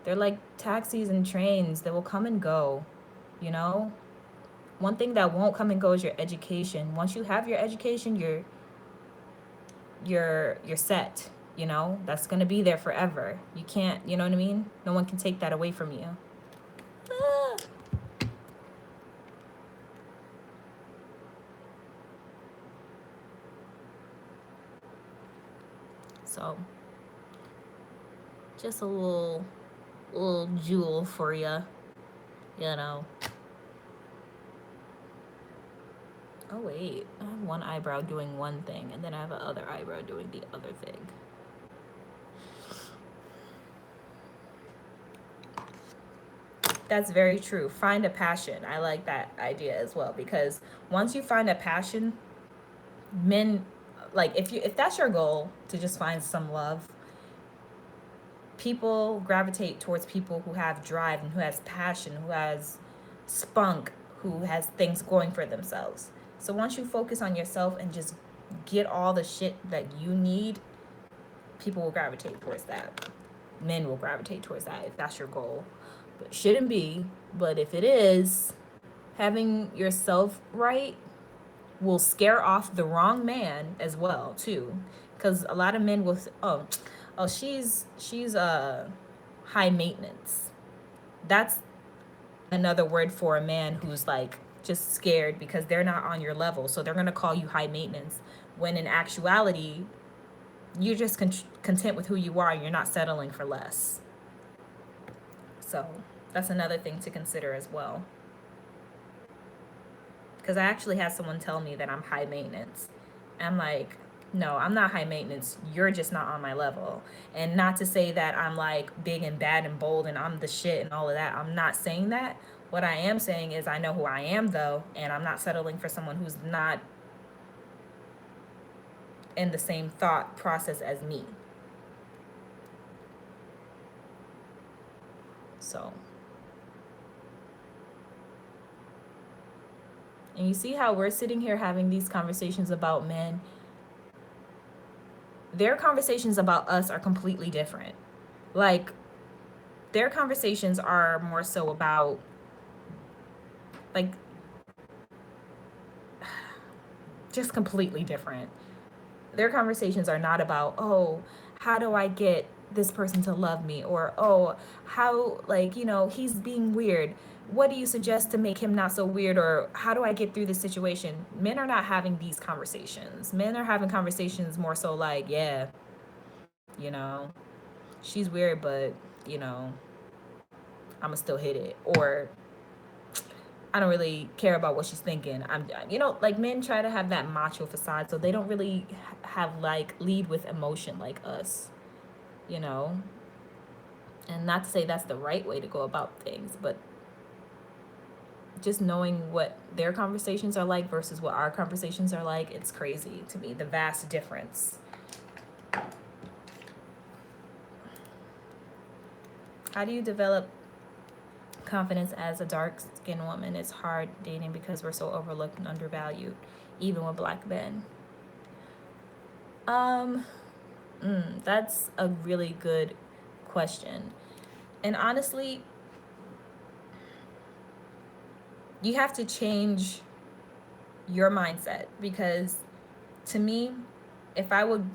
They're like taxis and trains. They will come and go, you know? One thing that won't come and go is your education. Once you have your education, you're set, That's going to be there forever. You can't, you know what I mean? No one can take that away from you. Ah. So, just a little jewel for you, you know. Oh wait, I have one eyebrow doing one thing, and then I have a other eyebrow doing the other thing. That's very true. Find a passion. I like that idea as well, because once you find a passion, men, like, if that's your goal, to just find some love, people gravitate towards people who have drive and who has passion, who has spunk, who has things going for themselves. So once you focus on yourself and just get all the shit that you need, people will gravitate towards that. Men will gravitate towards that if that's your goal. But it shouldn't be. But if it is, having yourself right will scare off the wrong man as well too, because a lot of men will say, oh, she's high maintenance. That's another word for a man who's like just scared because they're not on your level, so they're gonna call you high maintenance, when in actuality you're just content with who you are and you're not settling for less. So that's another thing to consider as well, because I actually had someone tell me that I'm high maintenance. I'm like, no, I'm not high maintenance. You're just not on my level. And not to say that I'm like big and bad and bold and I'm the shit and all of that. I'm not saying that. What I am saying is I know who I am though, and I'm not settling for someone who's not in the same thought process as me. So, and you see how we're sitting here having these conversations about men. Their conversations about us are completely different. Like, their conversations are more so about, like, just completely different. Their conversations are not about, oh, how do I get this person to love me? Or, oh, how, like, he's being weird. What do you suggest to make him not so weird? Or how do I get through this situation? Men are not having these conversations. Men are having conversations more so like, yeah, you know, she's weird, but, I'ma still hit it. Or I don't really care about what she's thinking. Like men try to have that macho facade, so they don't really have like lead with emotion like us, you know? And not to say that's the right way to go about things, but just knowing what their conversations are like versus what our conversations are like, it's crazy to me, the vast difference. How do you develop confidence as a dark skinned woman? It's hard dating because we're so overlooked and undervalued, even with black men. Um, that's a really good question. And honestly, you have to change your mindset because to me, if I would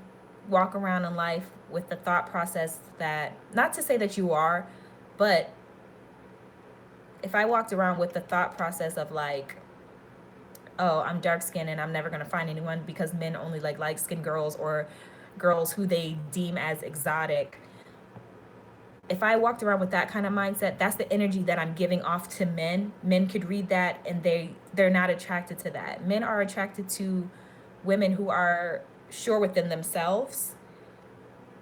walk around in life with the thought process that, not to say that you are, but if I walked around with the thought process of like, oh, I'm dark skinned and I'm never gonna find anyone because men only like light skinned girls or girls who they deem as exotic. If I walked around with that kind of mindset, that's the energy that I'm giving off to men. Men could read that and they're not attracted to that. Men are attracted to women who are sure within themselves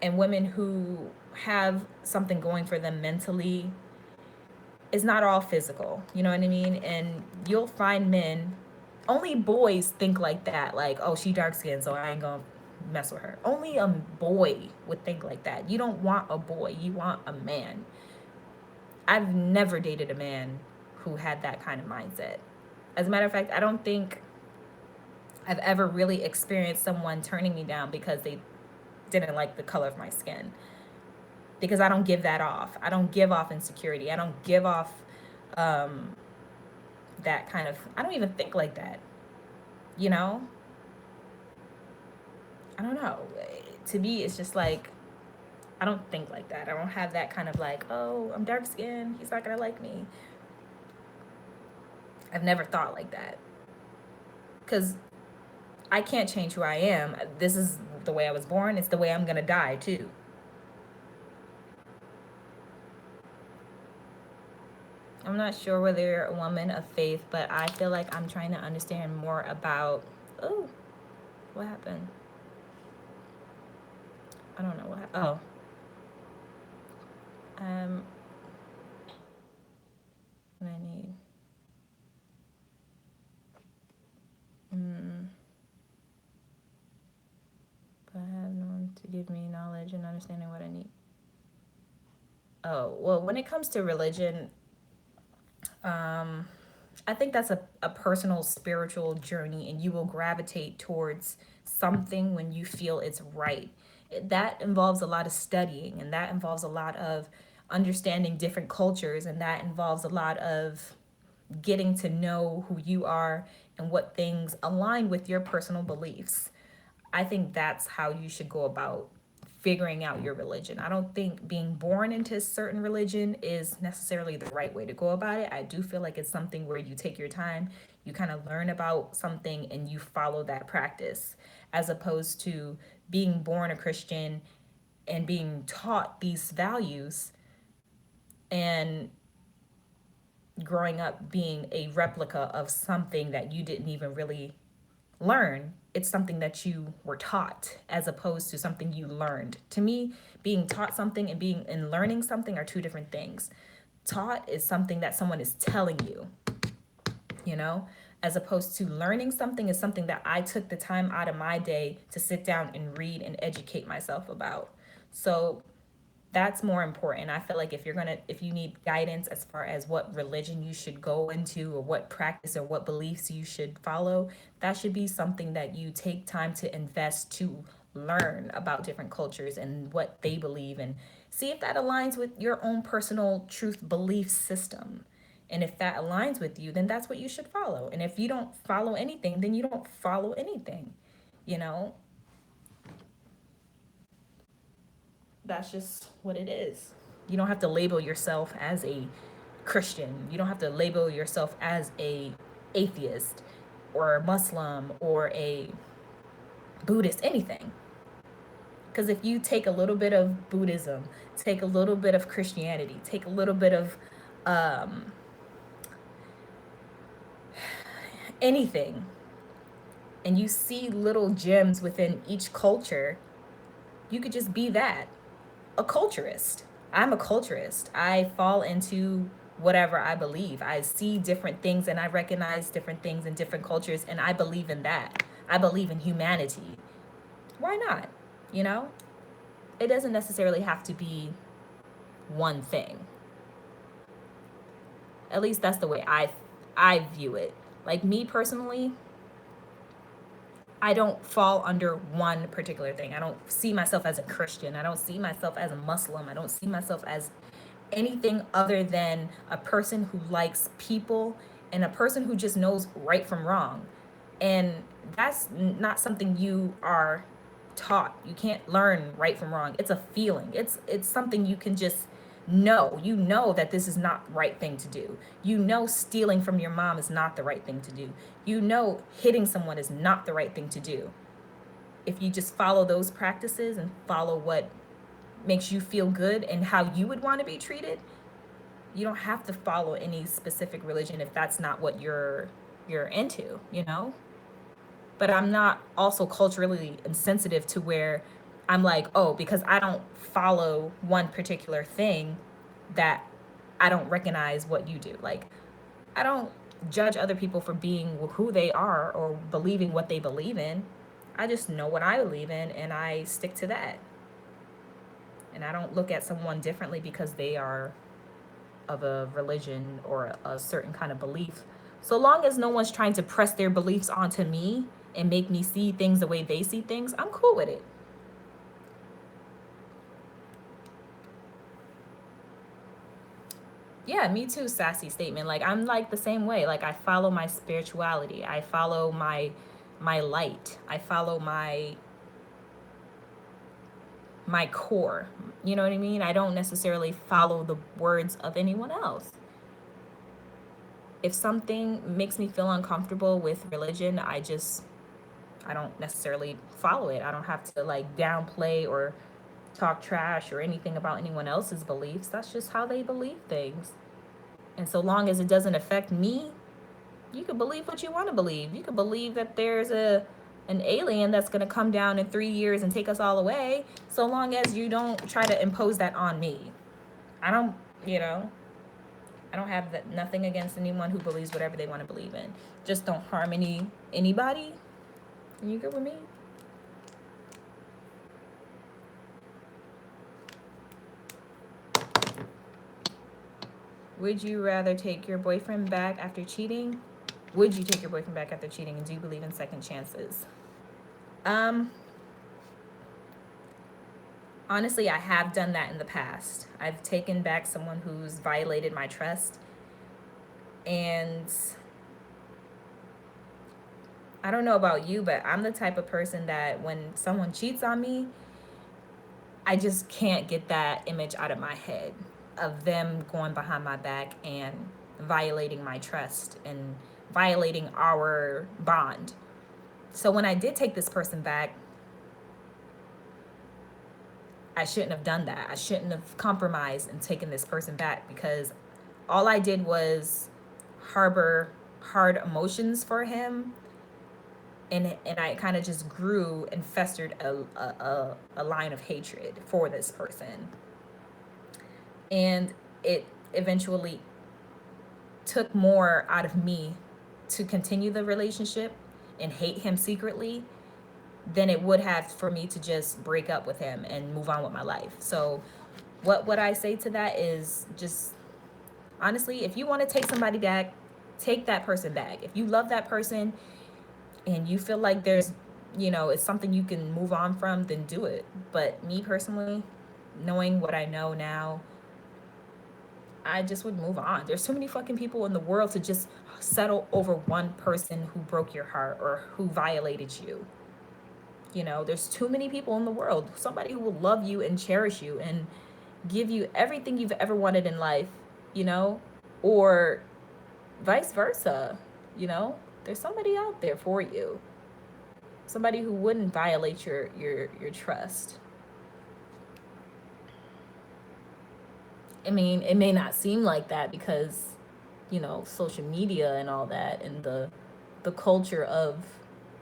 and women who have something going for them mentally. It's not all physical, you know what I mean? And you'll find men, only boys think like that, like, oh, she dark skinned, so I ain't gonna mess with her. Only a boy would think like that. You don't want a boy, you want a man. I've never dated a man who had that kind of mindset. As a matter of fact, I don't think I've ever really experienced someone turning me down because they didn't like the color of my skin. Because I don't give that off. I don't give off insecurity. I don't give off um, that kind of. I don't even think like that. You know? I don't know. To me, it's just like I don't think like that. I don't have that kind of like, oh, I'm dark skinned. He's not gonna like me. I've never thought like that. Because I can't change who I am. This is the way I was born. It's the way I'm gonna die too. I'm not sure whether you're a woman of faith, but I feel like I'm trying to understand more about. Oh, what happened? I don't know what. Oh, um, what I need. Mm, but I have no one to give me knowledge and understanding what I need. Oh, well, when it comes to religion, um, I think that's a personal spiritual journey, and you will gravitate towards something when you feel it's right. That involves a lot of studying, and that involves a lot of understanding different cultures, and that involves a lot of getting to know who you are and what things align with your personal beliefs. I think that's how you should go about figuring out your religion. I don't think being born into a certain religion is necessarily the right way to go about it. I do feel like it's something where you take your time, you kind of learn about something and you follow that practice, as opposed to being born a Christian and being taught these values and growing up being a replica of something that you didn't even really learn. It's something that you were taught as opposed to something you learned. To me, being taught something and being and learning something are two different things. Taught is something that someone is telling you, you know, as opposed to learning something is something that I took the time out of my day to sit down and read and educate myself about. So that's more important. I feel like if you need guidance as far as what religion you should go into or what practice or what beliefs you should follow, that should be something that you take time to invest to learn about different cultures and what they believe and see if that aligns with your own personal truth belief system. And if that aligns with you, then that's what you should follow. And if you don't follow anything, then you don't follow anything. You know, that's just what it is. You don't have to label yourself as a Christian. You don't have to label yourself as a atheist or a Muslim or a Buddhist, anything. Because if you take a little bit of Buddhism, take a little bit of Christianity, take a little bit of um, anything, and you see little gems within each culture, you could just be that, a culturist. I'm a culturist. I fall into whatever I believe. I see different things and I recognize different things in different cultures, and I believe in that. I believe in humanity. Why not? You know? It doesn't necessarily have to be one thing. At least that's the way I view it. Like me personally, I don't fall under one particular thing. I don't see myself as a Christian. I don't see myself as a Muslim. I don't see myself as anything other than a person who likes people and a person who just knows right from wrong. And that's not something you are taught. You can't learn right from wrong. It's a feeling. It's something you can just know. You know that this is not the right thing to do. You know stealing from your mom is not the right thing to do. You know hitting someone is not the right thing to do. If you just follow those practices and follow what makes you feel good and how you would want to be treated, you don't have to follow any specific religion if that's not what you're into, you know? But I'm not also culturally insensitive to where I'm like, oh, because I don't follow one particular thing, that I don't recognize what you do. Like, I don't judge other people for being who they are or believing what they believe in. I just know what I believe in and I stick to that. And I don't look at someone differently because they are of a religion or a certain kind of belief. So long as no one's trying to press their beliefs onto me and make me see things the way they see things, I'm cool with it. Yeah, me too, sassy statement. Like I'm like the same way. Like I follow my spirituality. I follow my light. I follow my core. You know what I mean? I don't necessarily follow the words of anyone else. If something makes me feel uncomfortable with religion, I don't necessarily follow it. I don't have to like downplay or talk trash or anything about anyone else's beliefs. That's just how they believe things. And so long as it doesn't affect me, you can believe what you want to believe. You can believe that there's an alien that's going to come down in 3 years and take us all away, so long as you don't try to impose that on me. I don't, you know, I don't have that, nothing against anyone who believes whatever they want to believe in. Just don't harm anybody. You good with me? Would you rather take your boyfriend back after cheating? Would you take your boyfriend back after cheating, and do you believe in second chances? Um, Honestly, I have done that in the past. I've taken back someone who's violated my trust, and I don't know about you, but I'm the type of person that when someone cheats on me, I just can't get that image out of my head of them going behind my back and violating my trust and violating our bond. So when I did take this person back, I shouldn't have done that. I shouldn't have compromised and taken this person back, because all I did was harbor hard emotions for him, and I kind of just grew and festered a line of hatred for this person. And it eventually took more out of me to continue the relationship and hate him secretly than it would have for me to just break up with him and move on with my life. So what I say to that is just honestly, if you want to take somebody back, take that person back. If you love that person and you feel like there's, it's something you can move on from, then do it. But me personally, knowing what I know now, I just would move on. There's too many fucking people in the world to just settle over one person who broke your heart or who violated you. There's too many people in the world. Somebody who will love you and cherish you and give you everything you've ever wanted in life, or vice versa, There's somebody out there for you. Somebody who wouldn't violate your trust. I mean, it may not seem like that because, social media and all that, and the the culture of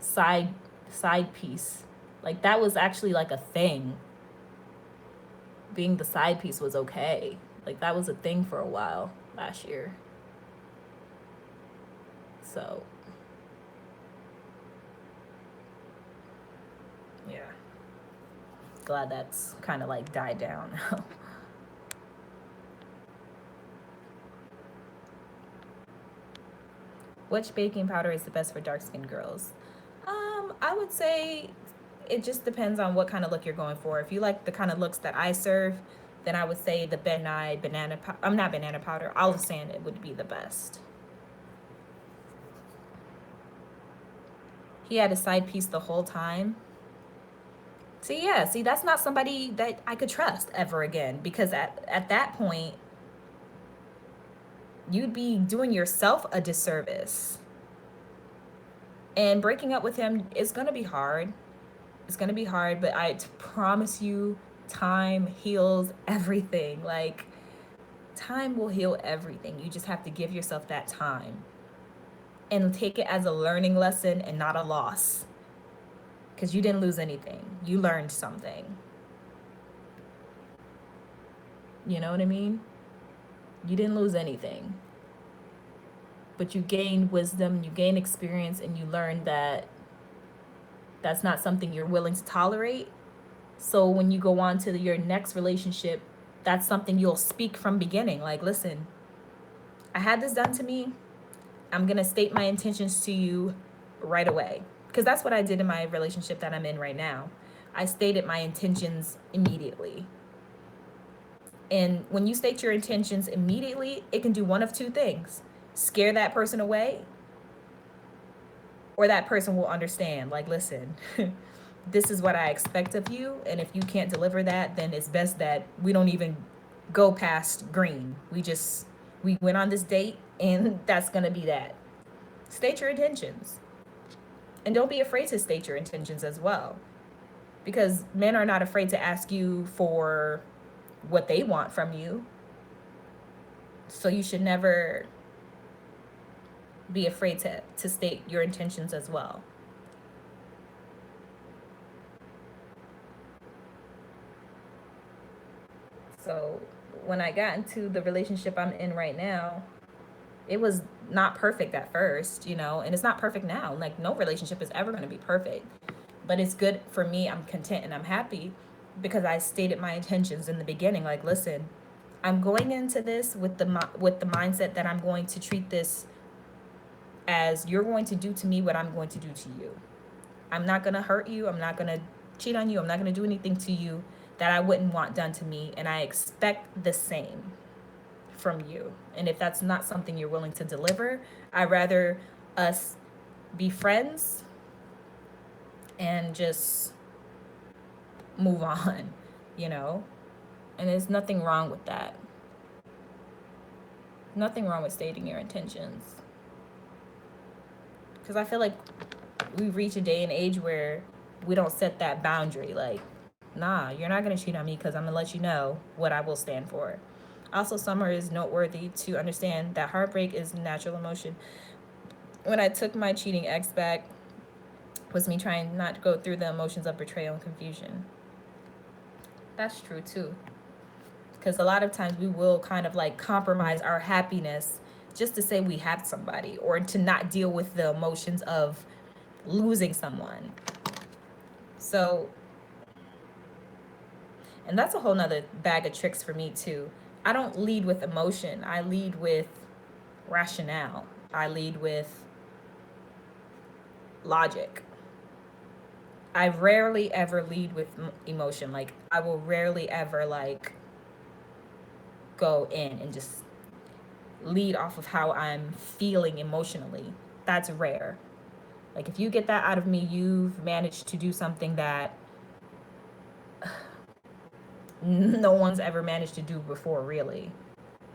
side side piece. Like that was actually like a thing. Being the side piece was okay. Like that was a thing for a while last year. So, yeah. Glad that's kind of like died down now. Which baking powder is the best for dark skinned girls? I would say it just depends on what kind of look you're going for. If you like the kind of looks that I serve, then I would say the Ben Nye banana. I'm not banana powder. Olive sand it would be the best. He had a side piece the whole time. See, yeah, see, that's not somebody that I could trust ever again because at that point, you'd be doing yourself a disservice. And breaking up with him is going to be hard. It's going to be hard, but I promise you, time heals everything. Like, time will heal everything. You just have to give yourself that time and take it as a learning lesson and not a loss. Because you didn't lose anything, you learned something. You know what I mean? You didn't lose anything. But you gained wisdom, you gained experience, and you learned that that's not something you're willing to tolerate. So when you go on to your next relationship, that's something you'll speak from beginning. Like, listen, I had this done to me. I'm going to state my intentions to you right away. Because that's what I did in my relationship that I'm in right now. I stated my intentions immediately. And when you state your intentions immediately, it can do one of two things: scare that person away, or that person will understand, like, listen, this is what I expect of you. And if you can't deliver that, then it's best that we don't even go past green. We went on this date and that's going to be that. State your intentions. And don't be afraid to state your intentions as well. Because men are not afraid to ask you for what they want from you. So you should never be afraid to state your intentions as well. So when I got into the relationship I'm in right now, it was not perfect at first, and it's not perfect now. Like, no relationship is ever going to be perfect. But it's good for me. I'm content and I'm happy because I stated my intentions in the beginning. Like, listen, I'm going into this with the mindset that I'm going to treat this as you're going to do to me what I'm going to do to you. I'm not going to hurt you. I'm not going to cheat on you. I'm not going to do anything to you that I wouldn't want done to me. And I expect the same from you. And if that's not something you're willing to deliver, I'd rather us be friends and just move on, And there's nothing wrong with that. Nothing wrong with stating your intentions. Because I feel like we've reached a day and age where we don't set that boundary. Like, nah, you're not going to cheat on me because I'm going to let you know what I will stand for. Also, Summer is noteworthy to understand that heartbreak is natural emotion. When I took my cheating ex back, was me trying not to go through the emotions of betrayal and confusion. That's true too. Because a lot of times we will kind of like compromise our happiness just to say we have somebody, or to not deal with the emotions of losing someone. So, and that's a whole nother bag of tricks for me too. I don't lead with emotion. I lead with rationale. I lead with logic. I rarely ever lead with emotion. Like, I will rarely ever like go in and just lead off of how I'm feeling emotionally. That's rare. Like, if you get that out of me, you've managed to do something that no one's ever managed to do before, really,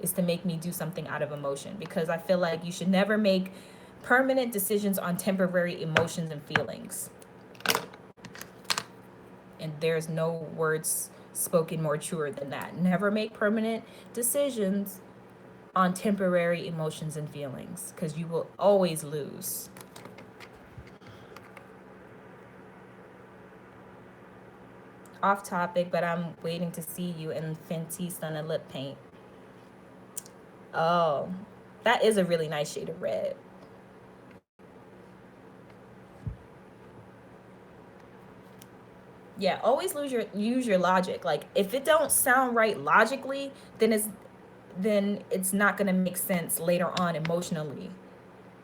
is to make me do something out of emotion. Because I feel like you should never make permanent decisions on temporary emotions and feelings. And there's no words spoken more truer than that. Never make permanent decisions on temporary emotions and feelings, because you will always lose. off topic, but I'm waiting to see you in Fenty Sun and Lip Paint. Oh, that is a really nice shade of red. Yeah, always use your logic. Like if it don't sound right logically, then it's not gonna make sense later on emotionally.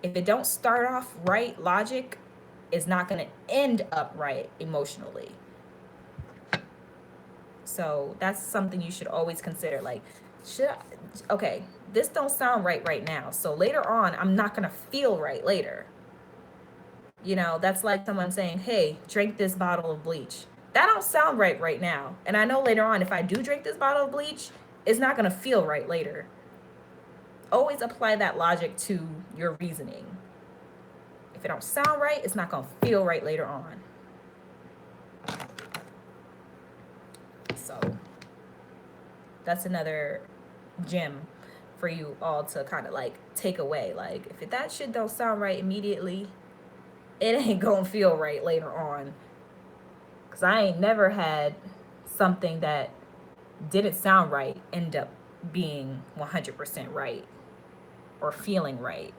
If it don't start off right, logic is not gonna end up right emotionally. So that's something you should always consider. Like, should I, okay, this don't sound right now. So later on, I'm not gonna feel right later. That's like someone saying, "Hey, drink this bottle of bleach." That don't sound right now. And I know later on, if I do drink this bottle of bleach, it's not gonna feel right later. Always apply that logic to your reasoning. If it don't sound right, it's not gonna feel right later on. So that's another gem for you all to kind of like take away. Like if that shit don't sound right immediately, it ain't gonna feel right later on. Cause I ain't never had something that didn't sound right end up being 100% right or feeling right.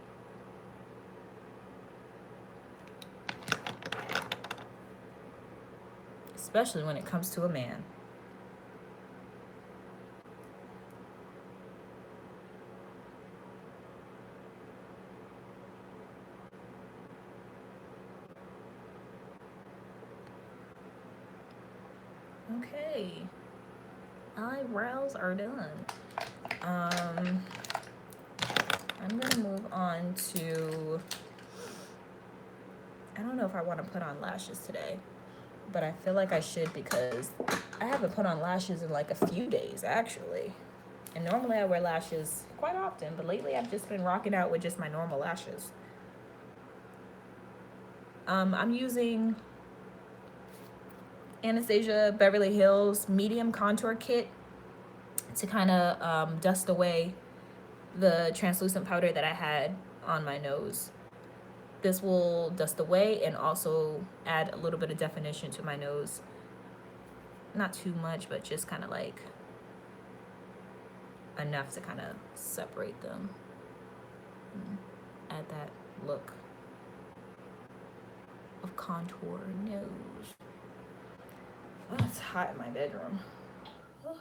Especially when it comes to a man. Okay. Eyebrows are done. Um, I'm gonna move on to. I don't know if I want to put on lashes today, but I feel like I should because I haven't put on lashes in like a few days actually. And normally I wear lashes quite often, but lately I've just been rocking out with just my normal lashes. I'm using Anastasia Beverly Hills medium contour kit to kind of dust away the translucent powder that I had on my nose. This will dust away and also add a little bit of definition to my nose. Not too much, but just kind of like enough to kind of separate them. Add that look of contour nose. Oh, it's hot in my bedroom. Oh.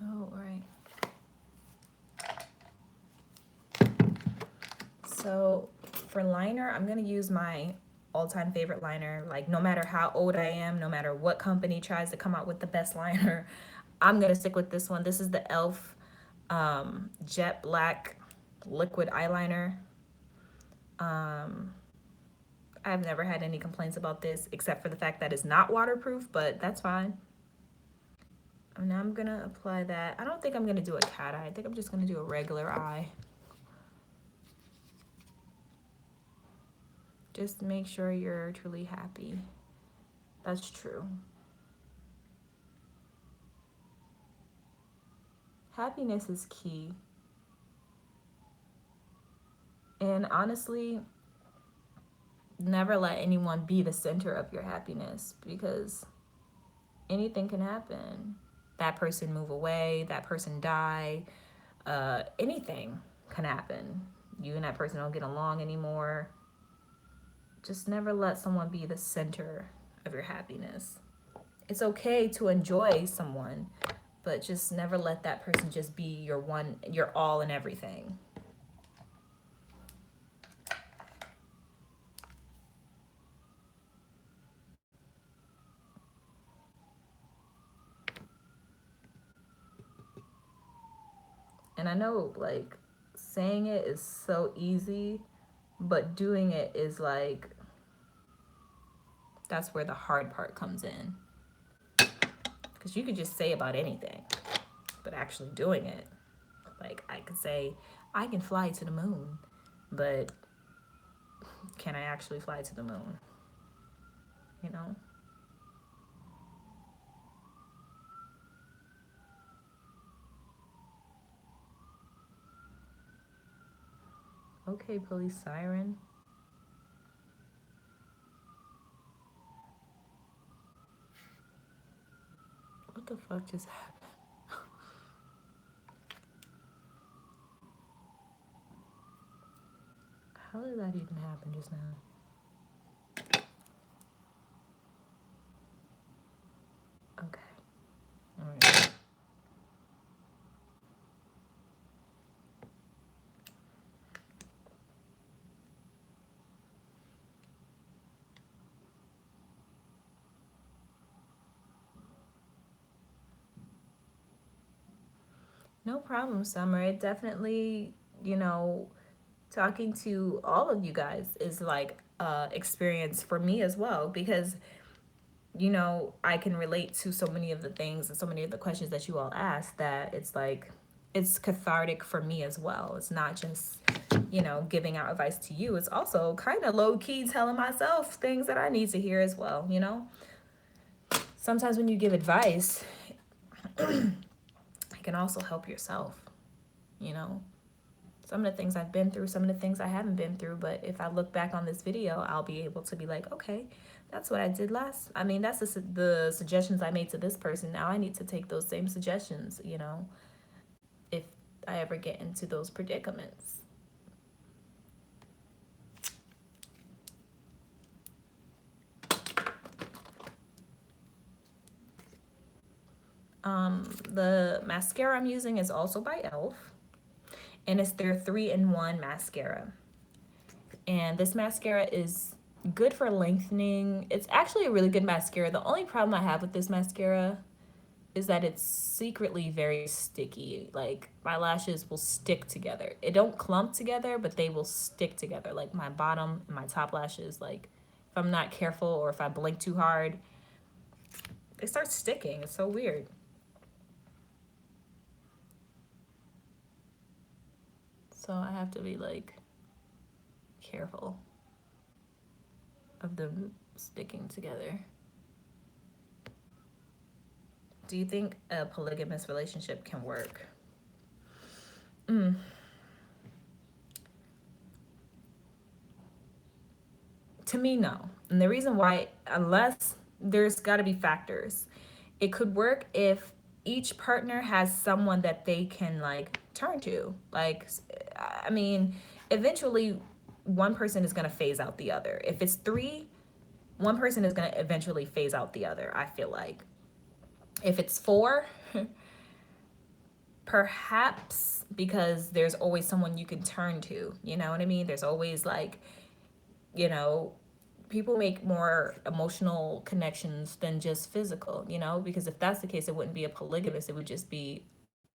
Oh, right. So for liner, I'm going to use my all-time favorite liner. Like no matter how old I am, no matter what company tries to come out with the best liner, I'm going to stick with this one. This is the e.l.f. Jet Black Liquid Eyeliner. I've never had any complaints about this except for the fact that it's not waterproof, but that's fine. And now I'm going to apply that. I don't think I'm going to do a cat eye. I think I'm just going to do a regular eye. Just make sure you're truly happy. That's true. Happiness is key. And honestly, never let anyone be the center of your happiness because anything can happen. That person move away, that person die, anything can happen. You and that person don't get along anymore. Just never let someone be the center of your happiness. It's okay to enjoy someone, but just never let that person just be your one, your all and everything. And I know like saying it is so easy, but doing it is like that's where the hard part comes in. Because you could just say about anything, but actually doing it, like I could say, I can fly to the moon, but can I actually fly to the moon? You know? Okay, police siren. What the fuck just happened? How did that even happen just now? Okay. All right. No problem, Summer. It definitely, you know, talking to all of you guys is like experience for me as well because I can relate to so many of the things and so many of the questions that you all ask that it's like it's cathartic for me as well. It's not just, giving out advice to you. It's also kind of low key telling myself things that I need to hear as well. Sometimes when you give advice, it can also help yourself, you know. Some of the things I've been through, some of the things I haven't been through, but if I look back on this video, I'll be able to be like, okay, that's what I did last. I mean, that's the suggestions I made to this person. Now I need to take those same suggestions, if I ever get into those predicaments. The mascara I'm using is also by e.l.f. and it's their 3-in-1 mascara. And this mascara is good for lengthening. It's actually a really good mascara. The only problem I have with this mascara is that it's secretly very sticky. Like my lashes will stick together. It don't clump together, but they will stick together. Like my bottom and my top lashes, like if I'm not careful or if I blink too hard, they start sticking. It's so weird. So I have to be like careful of them sticking together. Do you think a polygamous relationship can work? To me, no. And the reason why, unless there's got to be factors, it could work if each partner has someone that they can like turn to. Like, I mean, eventually one person is going to phase out the other. If it's three, one person is going to eventually phase out the other, I feel like. If it's four, perhaps because there's always someone you can turn to. You know what I mean? There's always like, you know, people make more emotional connections than just physical, because if that's the case, it wouldn't be a polygamous. It would just be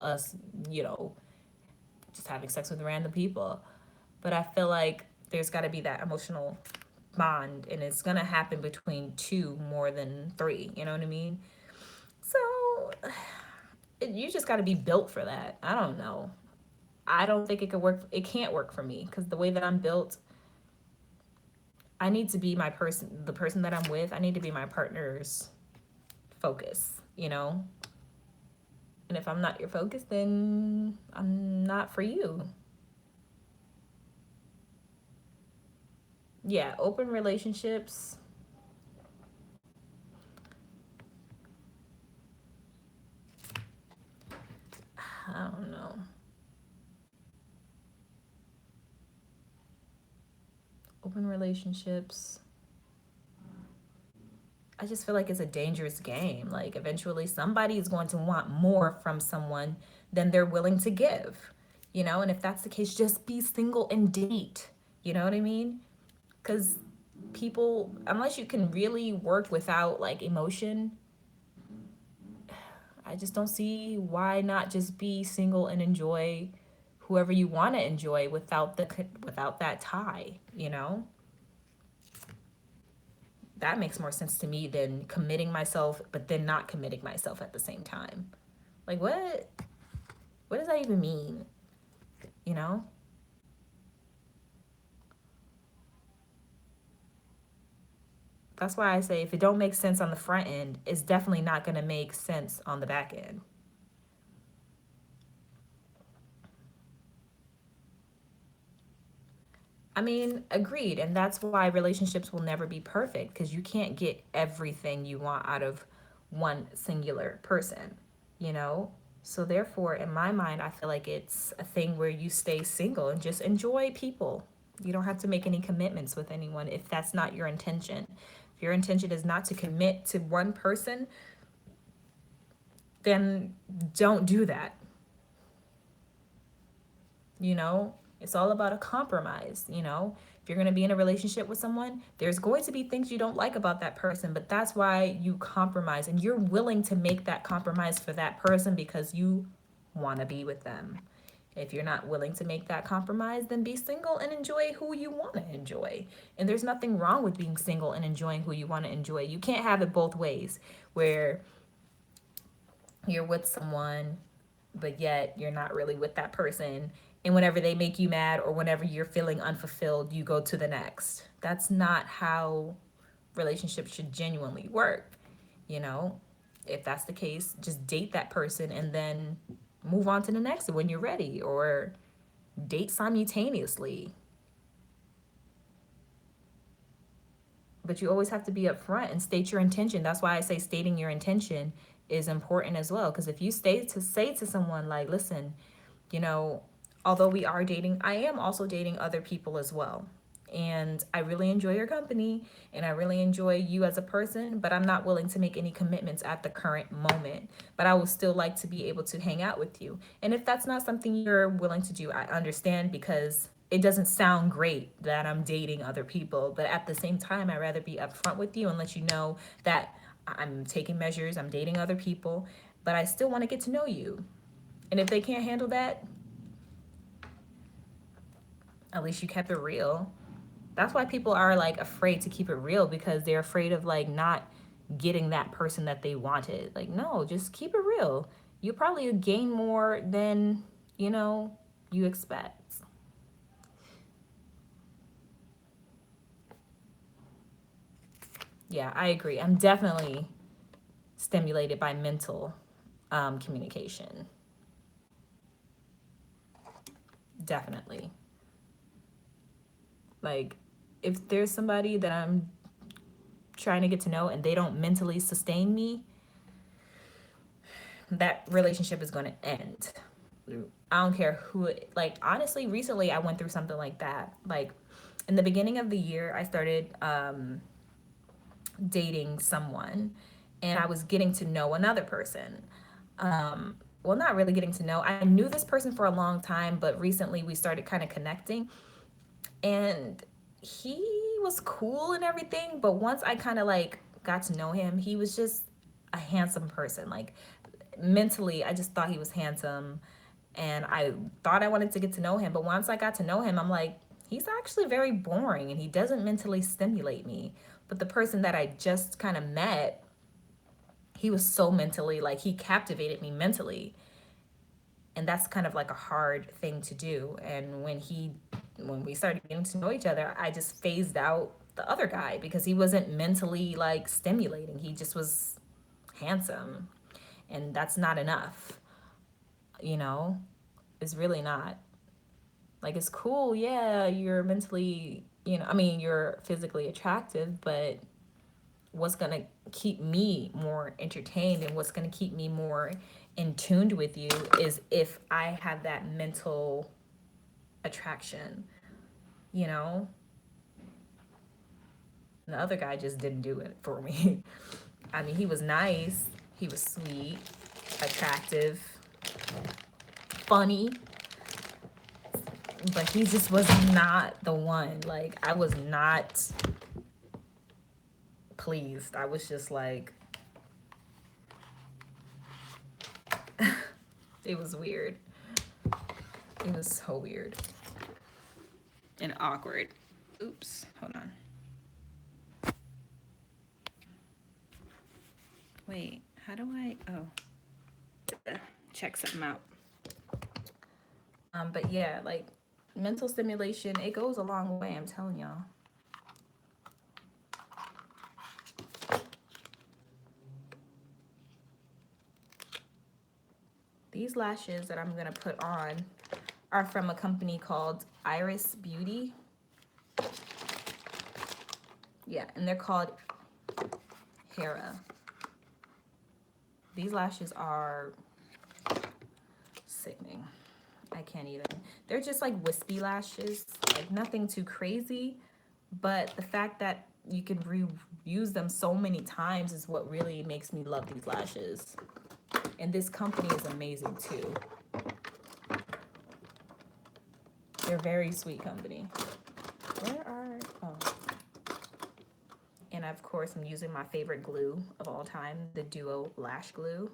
us, you know, just having sex with random people. But I feel like there's got to be that emotional bond, and it's going to happen between two more than three. You know what I mean? So you just got to be built for that. I don't know. I don't think it could work. It can't work for me because the way that I'm built, I need to be my person, the person that I'm with. I need to be my partner's focus. And if I'm not your focus, then I'm not for you. Yeah, open relationships. I don't know. Open relationships. I just feel like it's a dangerous game. Like eventually somebody is going to want more from someone than they're willing to give. And if that's the case, just be single and date. You know what I mean? Cuz people, unless you can really work without like emotion, I just don't see why not just be single and enjoy whoever you want to enjoy without that tie. That makes more sense to me than committing myself but then not committing myself at the same time. Like what does that even mean? You know? That's why I say if it don't make sense on the front end, it's definitely not going to make sense on the back end. I mean, agreed. And that's why relationships will never be perfect, because you can't get everything you want out of one singular person, you know? So, therefore, in my mind, I feel like it's a thing where you stay single and just enjoy people. You don't have to make any commitments with anyone if that's not your intention. If your intention is not to commit to one person, then don't do that. You know, it's all about a compromise. You know, if you're going to be in a relationship with someone, there's going to be things you don't like about that person, but that's why you compromise, and you're willing to make that compromise for that person because you want to be with them. If you're not willing to make that compromise, then be single and enjoy who you want to enjoy. And there's nothing wrong with being single and enjoying who you want to enjoy. You can't have it both ways, where you're with someone but yet you're not really with that person, and whenever they make you mad or whenever you're feeling unfulfilled, you go to the next. That's not how relationships should genuinely work. You know, if that's the case, just date that person and then move on to the next when you're ready, or date simultaneously. But you always have to be upfront and state your intention. That's why I say stating your intention is important as well. Because if you say to someone like, listen, you know, although we are dating, I am also dating other people as well. And I really enjoy your company and I really enjoy you as a person, but I'm not willing to make any commitments at the current moment. But I would still like to be able to hang out with you. And if that's not something you're willing to do, I understand, because it doesn't sound great that I'm dating other people. But at the same time, I'd rather be upfront with you and let you know that I'm taking measures, I'm dating other people, but I still want to get to know you. And if they can't handle that, at least you kept it real. That's why people are like afraid to keep it real, because they're afraid of like not getting that person that they wanted. Like, no, just keep it real. You probably gain more than, you know, you expect. Yeah, I agree. I'm definitely stimulated by mental communication. Definitely. Like, if there's somebody that I'm trying to get to know and they don't mentally sustain me, that relationship is going to end. I don't care who like, honestly, recently I went through something like that. Like, in the beginning of the year, I started dating someone, and I was getting to know another person. Well, not really getting to know. I knew this person for a long time, but recently we started kind of connecting, and he was cool and everything, but once I kind of like got to know him, he was just a handsome person. Like, mentally, I just thought he was handsome, and I thought I wanted to get to know him, but once I got to know him, I'm like, he's actually very boring and he doesn't mentally stimulate me. But the person that I just kind of met, he was so mentally, like, he captivated me mentally, and that's kind of like a hard thing to do. And when we started getting to know each other, I just phased out the other guy because he wasn't mentally like stimulating. He just was handsome, and that's not enough, you know. It's really not. Like, it's cool, yeah, you're mentally, you know, I mean, you're physically attractive, but what's gonna keep me more entertained and what's gonna keep me more in tuned with you is if I have that mental attraction, you know? And the other guy just didn't do it for me. I mean, he was nice, he was sweet, attractive, funny, but he just was not the one. Like, I was not pleased. I was just like, it was weird. It was so weird and awkward. Oops, hold on. Wait, how do I? Oh, check something out. But yeah, like, mental stimulation, it goes a long way. I'm telling y'all. These lashes that I'm gonna put on are from a company called Iris Beauty. Yeah, and they're called Hera. These lashes are sickening. I can't even. They're just like wispy lashes, like nothing too crazy. But the fact that you can reuse them so many times is what really makes me love these lashes. And this company is amazing too. They're a very sweet company. Where are, oh. And of course, I'm using my favorite glue of all time, the Duo Lash Glue.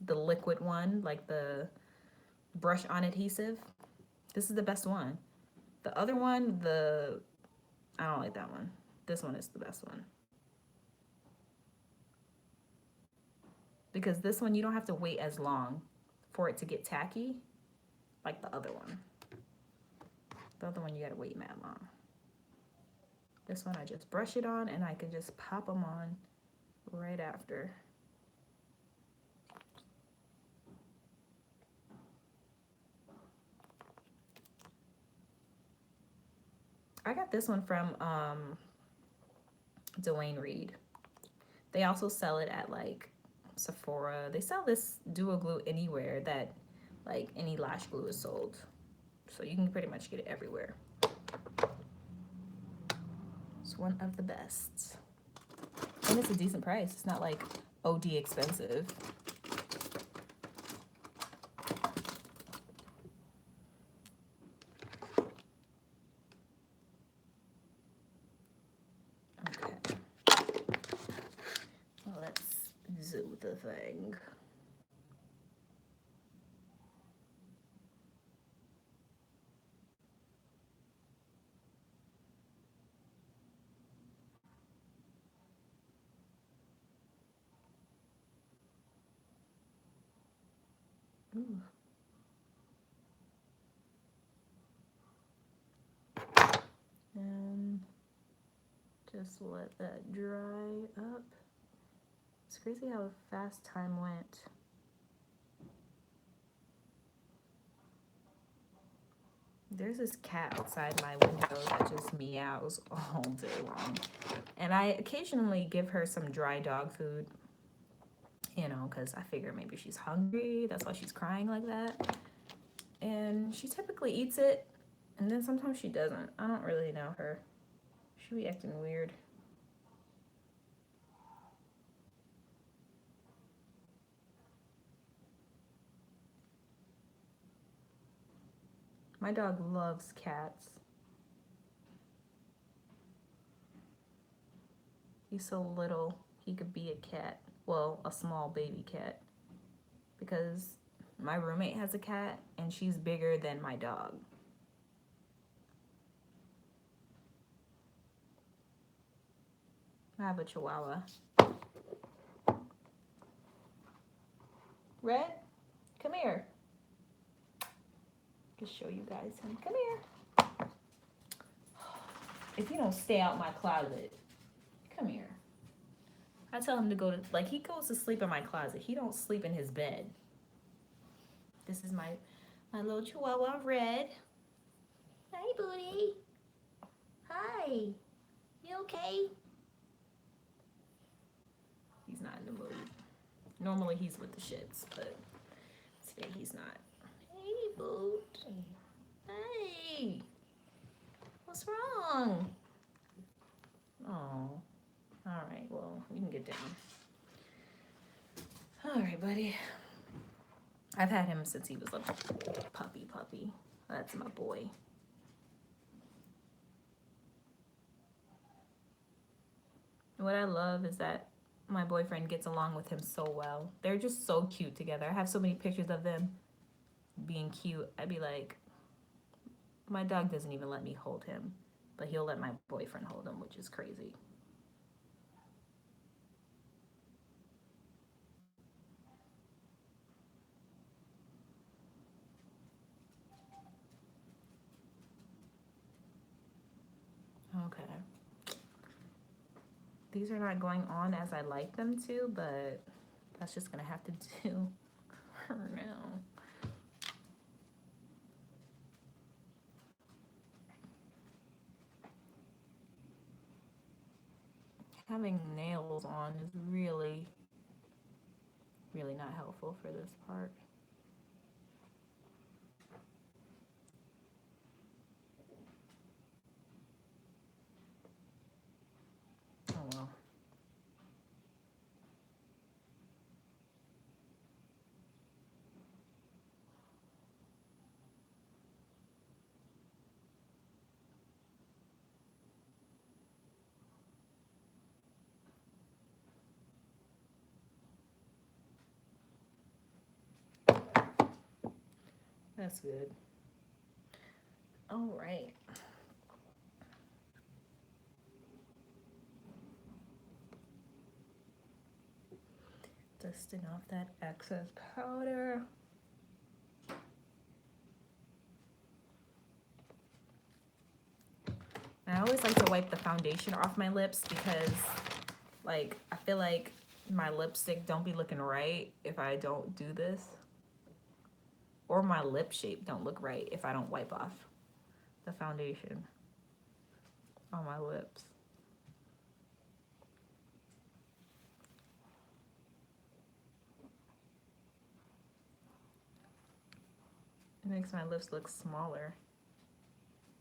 The liquid one, like the brush on adhesive. This is the best one. The other one, I don't like that one. This one is the best one. Because this one, you don't have to wait as long for it to get tacky like the other one. The other one, you gotta wait mad long. This one, I just brush it on and I can just pop them on right after. I got this one from Dwayne Reed. They also sell it at like Sephora. They sell this Duo Glue anywhere that like any lash glue is sold. So you can pretty much get it everywhere. It's one of the best. And it's a decent price. It's not like OD expensive. Okay. Well, let's do the thing. Ooh. And just let that dry up. It's crazy how fast time went. There's this cat outside my window that just meows all day long. And I occasionally give her some dry dog food, you know, because I figure maybe she's hungry. That's why she's crying like that. And she typically eats it, and then sometimes she doesn't. I don't really know her. She be acting weird. My dog loves cats. He's so little, he could be a cat. Well, a small baby cat. Because my roommate has a cat, and she's bigger than my dog. I have a Chihuahua. Red, come here. Just show you guys him. Come here. If you don't stay out my closet, come here. I tell him to go to, like, he goes to sleep in my closet. He don't sleep in his bed. This is my little Chihuahua, Red. Hi, booty. Hi. You okay? He's not in the mood. Normally he's with the shits, but today he's not. Hey, boot. Hey. What's wrong? Oh. All right, well, you can get down. All right, buddy. I've had him since he was a puppy. That's my boy. What I love is that my boyfriend gets along with him so well. They're just so cute together. I have so many pictures of them being cute. I'd be like, my dog doesn't even let me hold him, but he'll let my boyfriend hold him, which is crazy. Okay. These are not going on as I like them to, but that's just gonna have to do for now. Having nails on is really, really not helpful for this part. Oh well. That's good. All right. Dusting off that excess powder. I always like to wipe the foundation off my lips because, like, I feel like my lipstick don't be looking right if I don't do this. Or my lip shape don't look right if I don't wipe off the foundation on my lips. It makes my lips look smaller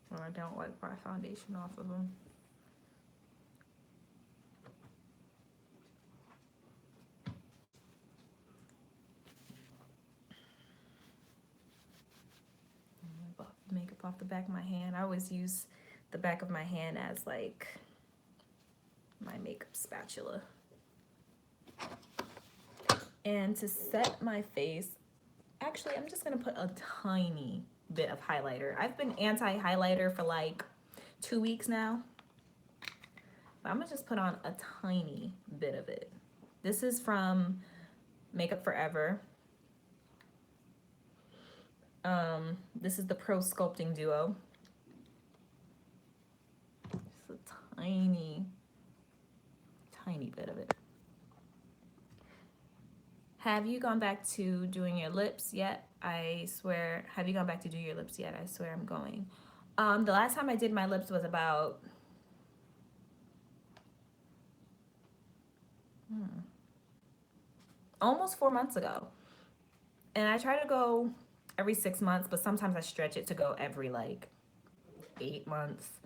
when I don't wipe my foundation off of them. Makeup off the back of my hand. I always use the back of my hand as like my makeup spatula. And to set my face, actually, I'm just gonna put a tiny bit of highlighter. I've been anti-highlighter for like 2 weeks now. But I'm gonna just put on a tiny bit of it. This is from Makeup Forever. This is the Pro Sculpting Duo. Just a tiny, tiny bit of it. Have you gone back to doing your lips yet? I swear, have you gone back to do your lips yet? I swear I'm going. The last time I did my lips was about almost 4 months ago. And I try to go every 6 months, but sometimes I stretch it to go every like 8 months.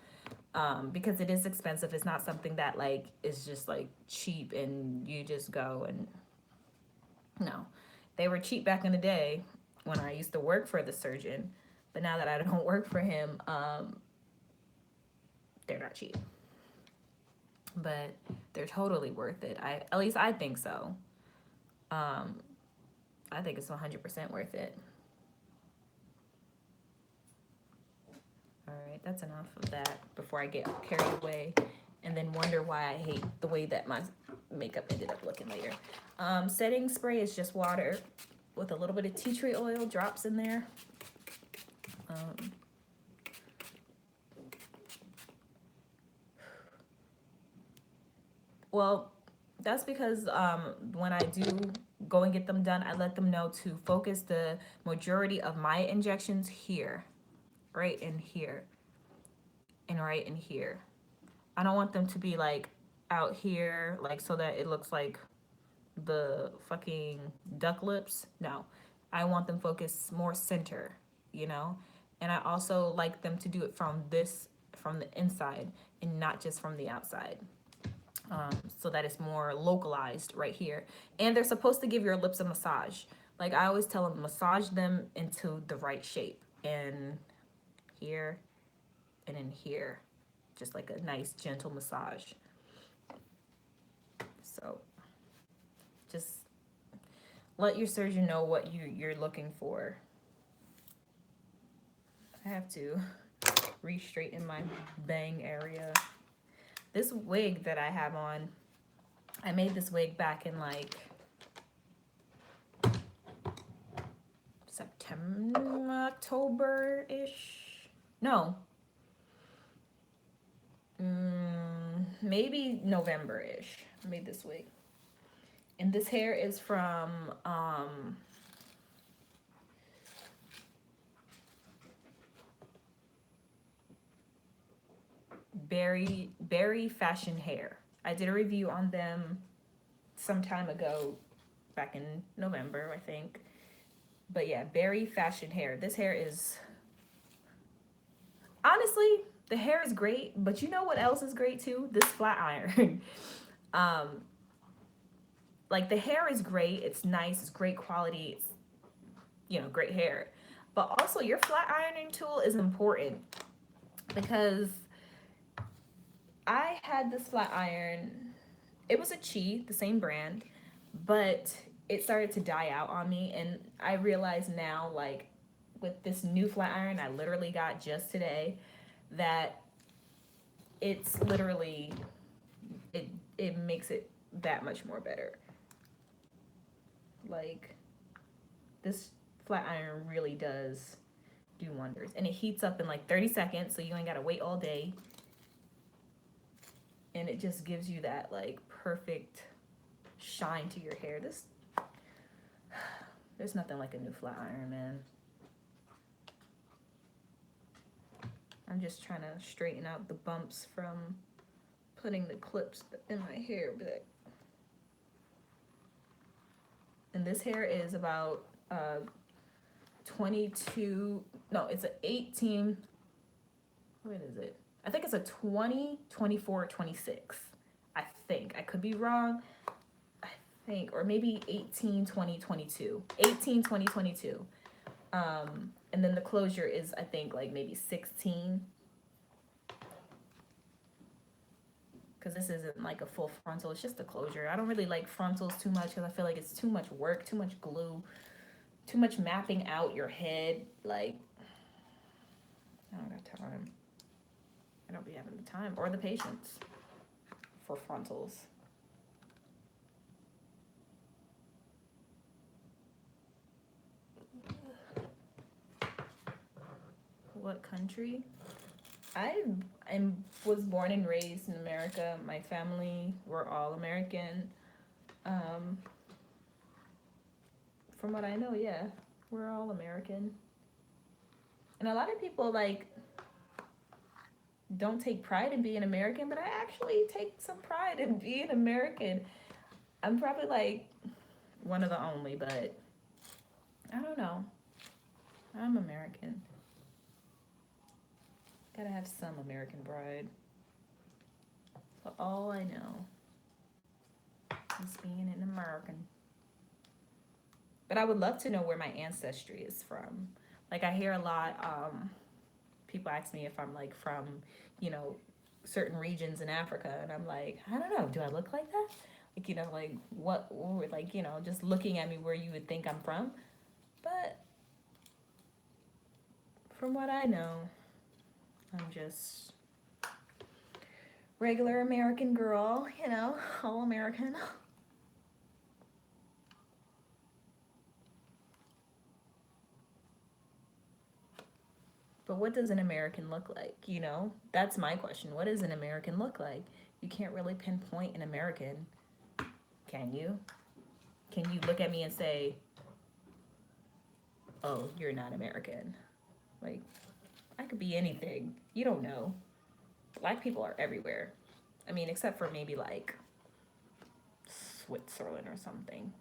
Because it is expensive. It's not something that like is just like cheap and you just go and no. They were cheap back in the day when I used to work for the surgeon, but now that I don't work for him, they're not cheap. But they're totally worth it. At least I think so. I think it's 100% worth it. All right, that's enough of that before I get carried away and then wonder why I hate the way that my makeup ended up looking later. Setting spray is just water with a little bit of tea tree oil drops in there. Well, that's because when I do go and get them done, I let them know to focus the majority of my injections here, right in here, and right in here. I don't want them to be like out here, like so that it looks like the fucking duck lips. No, I want them focused more center, you know? And I also like them to do it from the inside and not just from the outside. So that it's more localized right here. And they're supposed to give your lips a massage. Like I always tell them, massage them into the right shape. And here and in here. Just like a nice gentle massage. So just let your surgeon know what you're looking for. I have to re-straighten my bang area. This wig that I have on, I made this wig back in like September, October-ish. No. Maybe November-ish. I made this wig. And this hair is from Berry Fashion Hair. I did a review on them some time ago, back in November, I think. But yeah, very fashion hair. This hair is, honestly, the hair is great, but you know what else is great too? This flat iron. um, like the hair is great. It's nice. It's great quality. It's, great hair. But also your flat ironing tool is important because I had this flat iron. It was a Chi, the same brand, but it started to die out on me. And I realize now, like with this new flat iron I literally got just today, that it's literally, it it makes it that much more better. Like this flat iron really does do wonders, and it heats up in like 30 seconds, so you ain't gotta wait all day, and it just gives you that like perfect shine to your hair. There's nothing like a new flat iron, man. I'm just trying to straighten out the bumps from putting the clips in my hair back. And this hair is about 22, no, it's an 18, what is it? I think it's a 20, 24, 26. I think. I could be wrong. I think, or maybe 18, 20, 22. 18, 20, 22. And then the closure is, I think, like maybe 16. Because this isn't like a full frontal, it's just a closure. I don't really like frontals too much because I feel like it's too much work, too much glue, too much mapping out your head. Like, I don't got time. I don't be having the time or the patience for frontals. What country? Was born and raised in America. My family were all American. From what I know, yeah, we're all American. And a lot of people like don't take pride in being American, but I actually take some pride in being American. I'm probably like one of the only, but I don't know. I'm American. Gotta have some American pride. But all I know is being an American. But I would love to know where my ancestry is from. Like I hear a lot, people ask me if I'm like from, you know, certain regions in Africa, and I'm like, I don't know, do I look like that? Like, like what, like, just looking at me where you would think I'm from. But from what I know, I'm just regular American girl, all American. But what does an American look like? That's my question. What does an American look like? You can't really pinpoint an American, can you? Can you look at me and say, oh, you're not American? Like, I could be anything. You don't know. Black people are everywhere. I mean, except for maybe like Switzerland or something.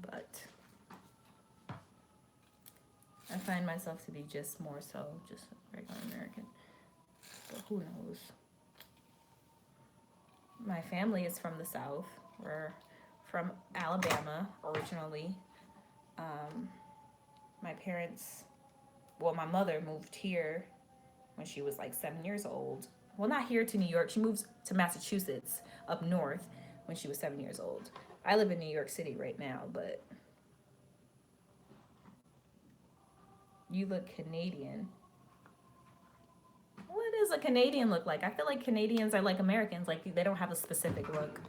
But I find myself to be just more so just regular American. But who knows? My family is from the South. We're from Alabama originally. My parents, well, my mother moved here when she was like 7 years old. Well, not here to New York. She moved to Massachusetts up north when she was 7 years old. I live in New York City right now, but you look Canadian. What does a Canadian look like? I feel like Canadians are like Americans. Like they don't have a specific look.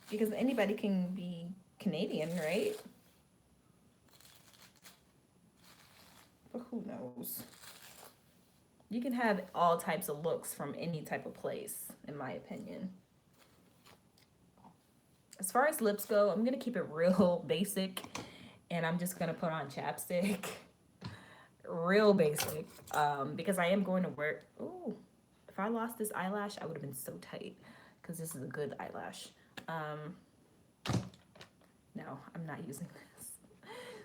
Because anybody can be Canadian, right? But who knows? You can have all types of looks from any type of place, in my opinion. As far as lips go, I'm going to keep it real basic And I'm just gonna put on chapstick. Real basic. Because I am going to work. Ooh, if I lost this eyelash, I would have been so tight. Because this is a good eyelash. Um, no, I'm not using this.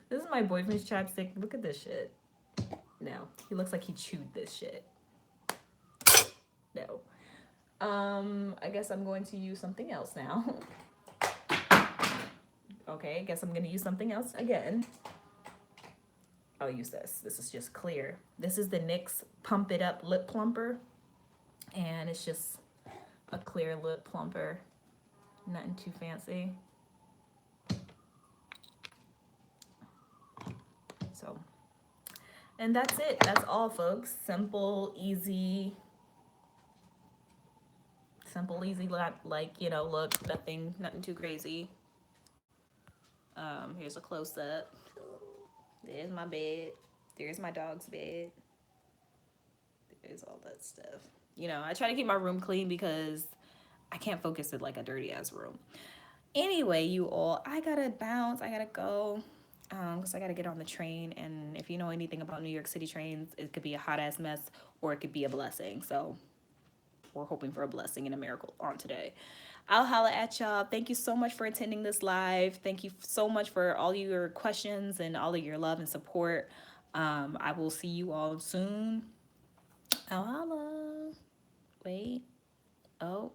This is my boyfriend's chapstick. Look at this shit. No, he looks like he chewed this shit. No. I guess I'm going to use something else now. Okay, I guess I'm gonna use something else again. I'll use this. This is just clear. This is the NYX Pump It Up Lip Plumper. And it's just a clear lip plumper. Nothing too fancy. So, and that's it. That's all, folks. Simple, easy, like, you know, look, nothing too crazy. Here's a close up. There's my bed. There's my dog's bed. There's all that stuff. You know, I try to keep my room clean because I can't focus in like a dirty ass room. Anyway, you all, I gotta bounce. I gotta go. Because I gotta get on the train. And if you know anything about New York City trains, it could be a hot ass mess or it could be a blessing. So we're hoping for a blessing and a miracle on today. I'll holla at y'all. Thank you so much for attending this live. Thank you so much for all your questions and all of your love and support. I will see you all soon. I'll holla. Wait. Oh.